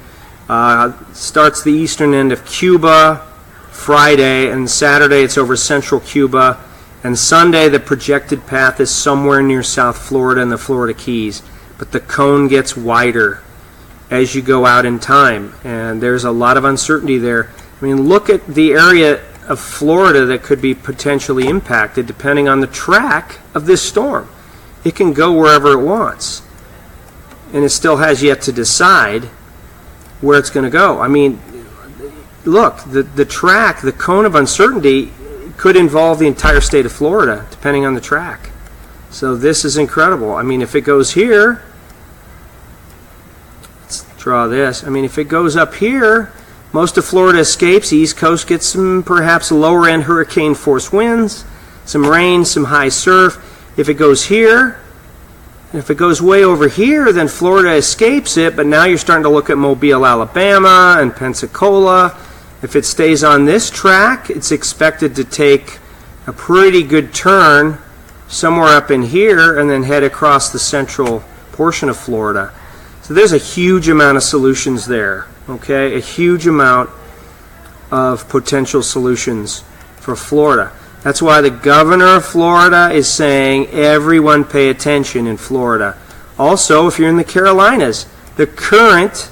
starts the eastern end of Cuba, Friday, and Saturday it's over central Cuba. And Sunday the projected path is somewhere near South Florida and the Florida Keys. But the cone gets wider as you go out in time. And there's a lot of uncertainty there. I mean, look at the area of Florida that could be potentially impacted depending on the track of this storm. It can go wherever it wants. And it still has yet to decide where it's going to go. I mean, look, the track, the cone of uncertainty could involve the entire state of Florida, depending on the track. So this is incredible. I mean, if it goes here, let's draw this. I mean, if it goes up here, most of Florida escapes. The East Coast gets some perhaps lower-end hurricane force winds, some rain, some high surf. If it goes here, if it goes way over here, then Florida escapes it, but now you're starting to look at Mobile, Alabama, and Pensacola. If it stays on this track, it's expected to take a pretty good turn somewhere up in here and then head across the central portion of Florida. So there's a huge amount of solutions there, okay? A huge amount of potential solutions for Florida. That's why the governor of Florida is saying everyone pay attention in Florida. Also, if you're in the Carolinas, the current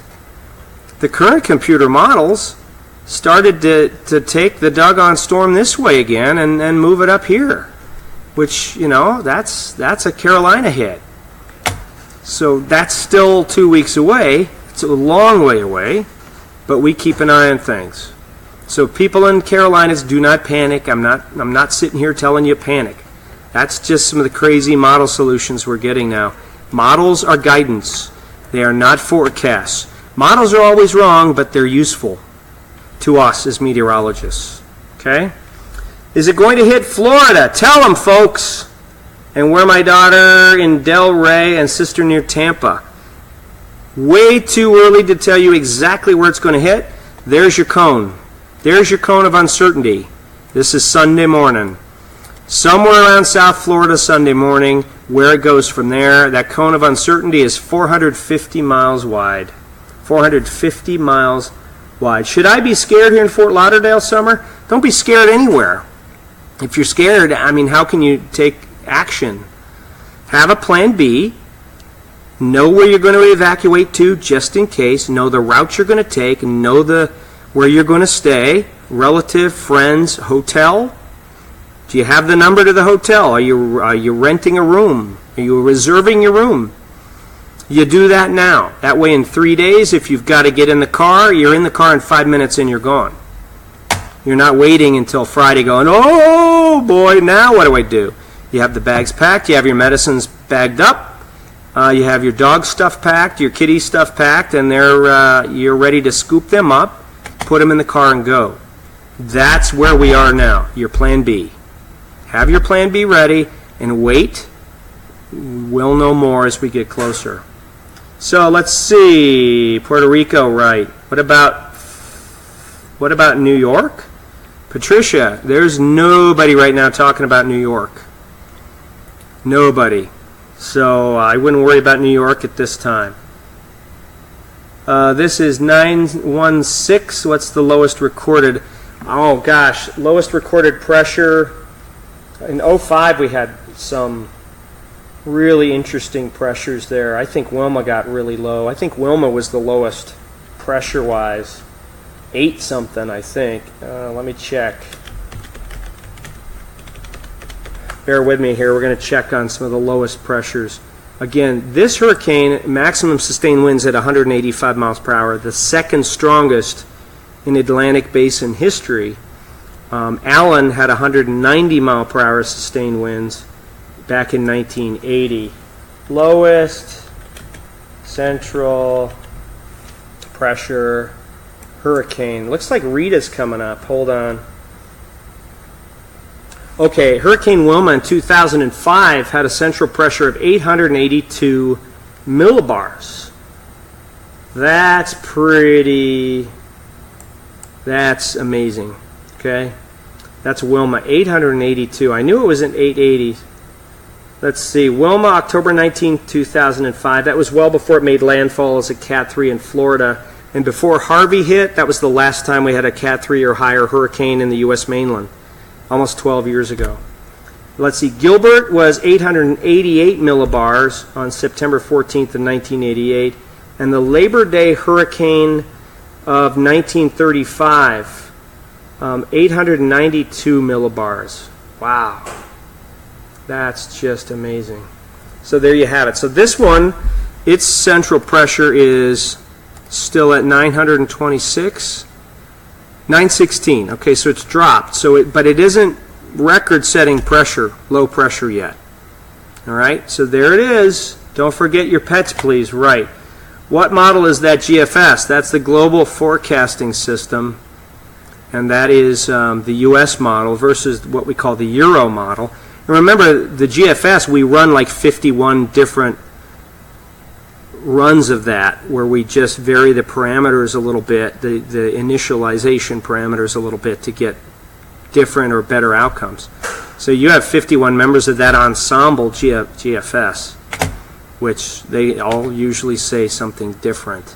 computer models started to take the doggone storm this way again and move it up here, which, you know, that's a Carolina hit. So that's still 2 weeks away. It's a long way away, but we keep an eye on things. So people in Carolinas, do not panic. I'm not sitting here telling you panic. That's just some of the crazy model solutions we're getting now. Models are guidance, They are not forecasts. Models are always wrong, but they're useful to us as meteorologists. Okay? Is it going to hit Florida? Tell them, folks. And where my daughter in Delray and sister near Tampa. Way too early to tell you exactly where it's going to hit. There's your cone. There's your cone of uncertainty. This is Sunday morning. Somewhere around South Florida Sunday morning, where it goes from there, that cone of uncertainty is 450 miles wide. 450 miles wide. Should I be scared here in Fort Lauderdale, Summer? Don't be scared anywhere. If you're scared, I mean, how can you take action? Have a plan B. Know where you're going to evacuate to just in case. Know the route you're going to take. Know where you're going to stay. Relative, friends, hotel. Do you have the number to the hotel? Are you renting a room? Are you reserving your room? You do that now. That way in 3 days, if you've got to get in the car, you're in the car in 5 minutes and you're gone. You're not waiting until Friday going, oh boy, now what do I do? You have the bags packed. You have your medicines bagged up. You have your dog stuff packed, your kitty stuff packed, and you're ready to scoop them up, put them in the car and go. That's where we are now, your plan B. Have your plan B ready and wait. We'll know more as we get closer. So let's see. Puerto Rico, right. What about New York? Patricia, there's nobody right now talking about New York. Nobody. So I wouldn't worry about New York at this time. This is 916. What's the lowest recorded? Oh gosh, lowest recorded pressure. In 05 we had some really interesting pressures there. I think Wilma got really low. I think Wilma was the lowest pressure-wise. 8 something, I think. Let me check. Bear with me here. We're going to check on some of the lowest pressures. Again, this hurricane, maximum sustained winds at 185 miles per hour, the second strongest in Atlantic Basin history. Allen had 190 mile per hour sustained winds back in 1980. Lowest central pressure hurricane. Looks like Rita's coming up. Hold on. Okay, Hurricane Wilma in 2005 had a central pressure of 882 millibars. That's amazing. Okay, that's Wilma, 882. I knew it was in 880. Let's see, Wilma, October 19, 2005. That was well before it made landfall as a Cat 3 in Florida. And before Harvey hit, that was the last time we had a Cat 3 or higher hurricane in the U.S. mainland. Almost 12 years ago. Let's see, Gilbert was 888 millibars on September 14th of 1988, and the Labor Day hurricane of 1935, 892 millibars. Wow. That's just amazing. So there you have it. So this one, its central pressure is still at 926. 916. Okay, so it's dropped. But it isn't record-setting pressure, low pressure yet. All right, so there it is. Don't forget your pets, please. Right. What model is that GFS? That's the Global Forecasting System, and that is the U.S. model versus what we call the Euro model. And remember, the GFS, we run like 51 different runs of that, where we just vary the parameters a little bit, the initialization parameters a little bit to get different or better outcomes. So you have 51 members of that ensemble GFS, which they all usually say something different.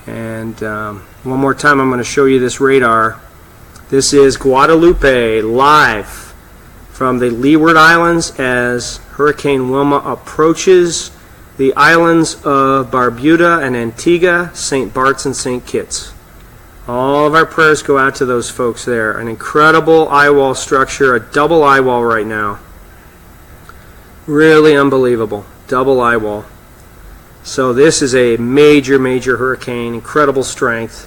And one more time, I'm going to show you this radar. This is Guadalupe live from the Leeward Islands as Hurricane Wilma approaches the islands of Barbuda and Antigua, St. Bart's and St. Kitts. All of our prayers go out to those folks there. An incredible eyewall structure, a double eyewall right now. Really unbelievable. Double eyewall. So this is a major, major hurricane, incredible strength.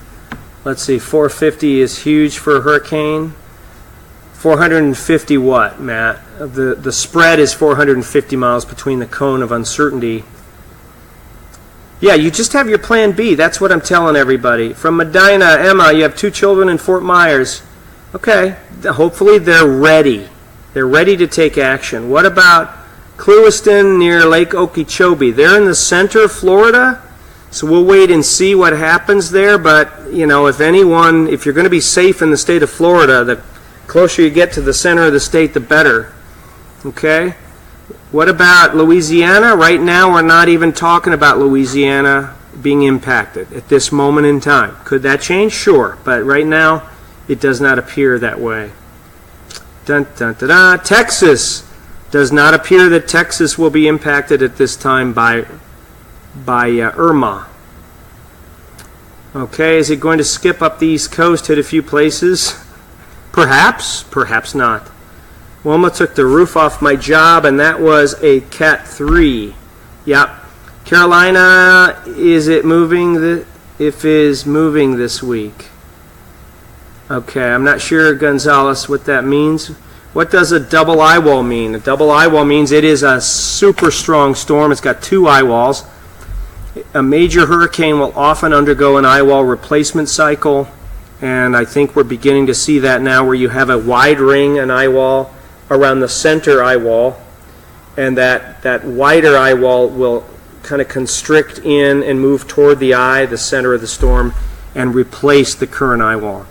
Let's see, 450 is huge for a hurricane. 450 what, Matt? The spread is 450 miles between the cone of uncertainty Yeah, you just have your plan B. That's what I'm telling everybody. From Medina, Emma, you have 2 children in Fort Myers. Okay, hopefully they're ready. They're ready to take action. What about Clewiston near Lake Okeechobee? They're in the center of Florida, so we'll wait and see what happens there. But, you know, if you're going to be safe in the state of Florida, the closer you get to the center of the state, the better. Okay? What about Louisiana? Right now, we're not even talking about Louisiana being impacted at this moment in time. Could that change? Sure. But right now, it does not appear that way. Dun, dun, dun, dun. Texas. Does not appear that Texas will be impacted at this time by IRMA. Okay, is it going to skip up the East Coast, hit a few places? Perhaps, perhaps not. Wilma took the roof off my job, and that was a Cat 3. Yep. Carolina, is it moving? If is moving this week. Okay, I'm not sure, Gonzalez, what that means. What does a double eyewall mean? A double eyewall means it is a super strong storm. It's got 2 eyewalls. A major hurricane will often undergo an eyewall replacement cycle, and I think we're beginning to see that now, where you have a wide ring, an eyewall, around the center eyewall, and that wider eyewall will kind of constrict in and move toward the eye, the center of the storm, and replace the current eyewall.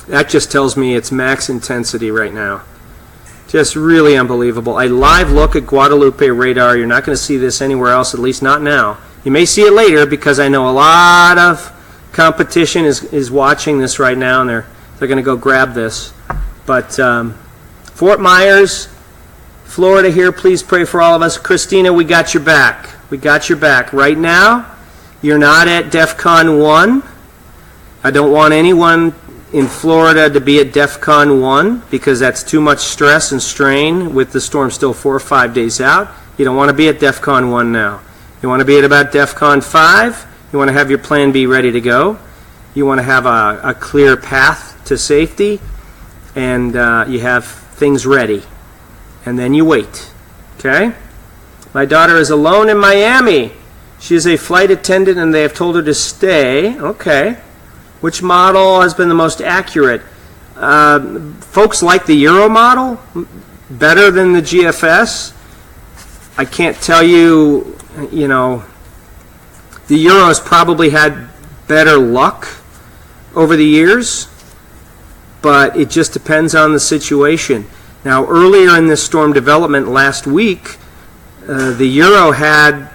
That just tells me it's max intensity right now. Just really unbelievable. A live look at Guadalupe radar. You're not going to see this anywhere else, at least not now. You may see it later, because I know a lot of competition is watching this right now, and they're going to go grab this. But Fort Myers, Florida here, please pray for all of us. Christina, we got your back. We got your back. Right now, you're not at DEFCON 1. I don't want anyone in Florida to be at DEFCON 1, because that's too much stress and strain with the storm still 4 or 5 days out. You don't want to be at DEFCON 1 now. You want to be at about DEFCON 5. You want to have your plan B ready to go. You want to have a clear path to safety, and you have things ready. And then you wait. Okay? My daughter is alone in Miami. She is a flight attendant, and they have told her to stay. Okay. Which model has been the most accurate? Folks like the Euro model better than the GFS. I can't tell you, the Euro has probably had better luck over the years, but it just depends on the situation. Now, earlier in this storm development last week, the Euro had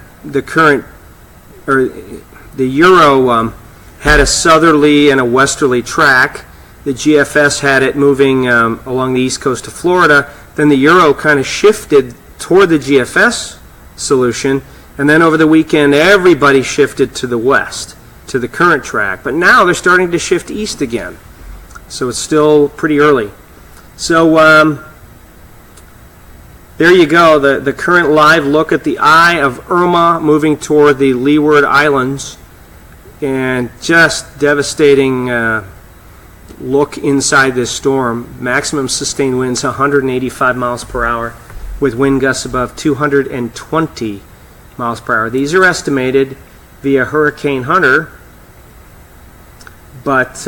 had a southerly and a westerly track. The GFS had it moving along the east coast of Florida. Then the Euro kind of shifted toward the GFS solution, and then over the weekend everybody shifted to the west, to the current track. But now they're starting to shift east again. So it's still pretty early. So there you go, the current live look at the eye of Irma moving toward the Leeward Islands. And just devastating look inside this storm. Maximum sustained winds 185 miles per hour with wind gusts above 220 miles per hour. These are estimated via Hurricane Hunter, but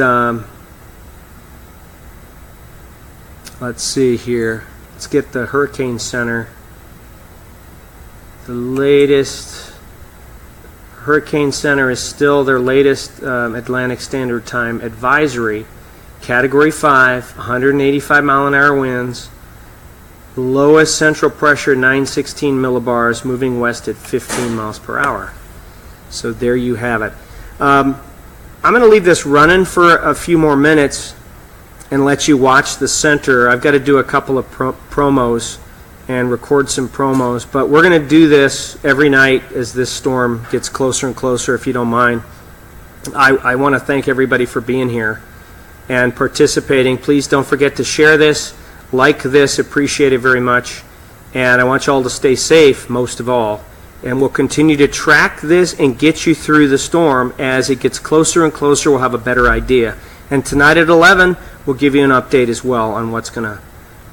let's see here. Let's get the Hurricane Center. The latest Hurricane Center is still their latest Atlantic Standard Time advisory. Category 5, 185 mile an hour winds. Lowest central pressure 916 millibars, moving west at 15 miles per hour. So there you have it. I'm going to leave this running for a few more minutes and let you watch the center. I've got to do a couple of promos and record some promos, but we're going to do this every night as this storm gets closer and closer, if you don't mind. I want to thank everybody for being here and participating. Please don't forget to share this, like this, appreciate it very much, and I want you all to stay safe most of all, and we'll continue to track this and get you through the storm. As it gets closer and closer, we'll have a better idea, and tonight at 11 we'll give you an update as well on what's going to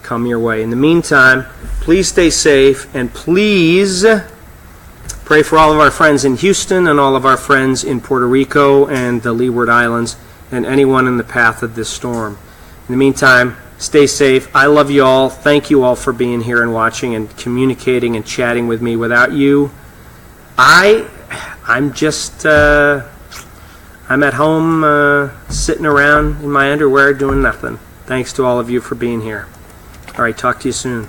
come your way. In the meantime, please stay safe, and please Pray for all of our friends in Houston and all of our friends in Puerto Rico and the Leeward Islands and anyone in the path of this storm. In the meantime, stay safe. I love you all. Thank you all for being here and watching and communicating and chatting with me. Without you, I'm just, I'm at home sitting around in my underwear doing nothing. Thanks to all of you for being here. All right, talk to you soon.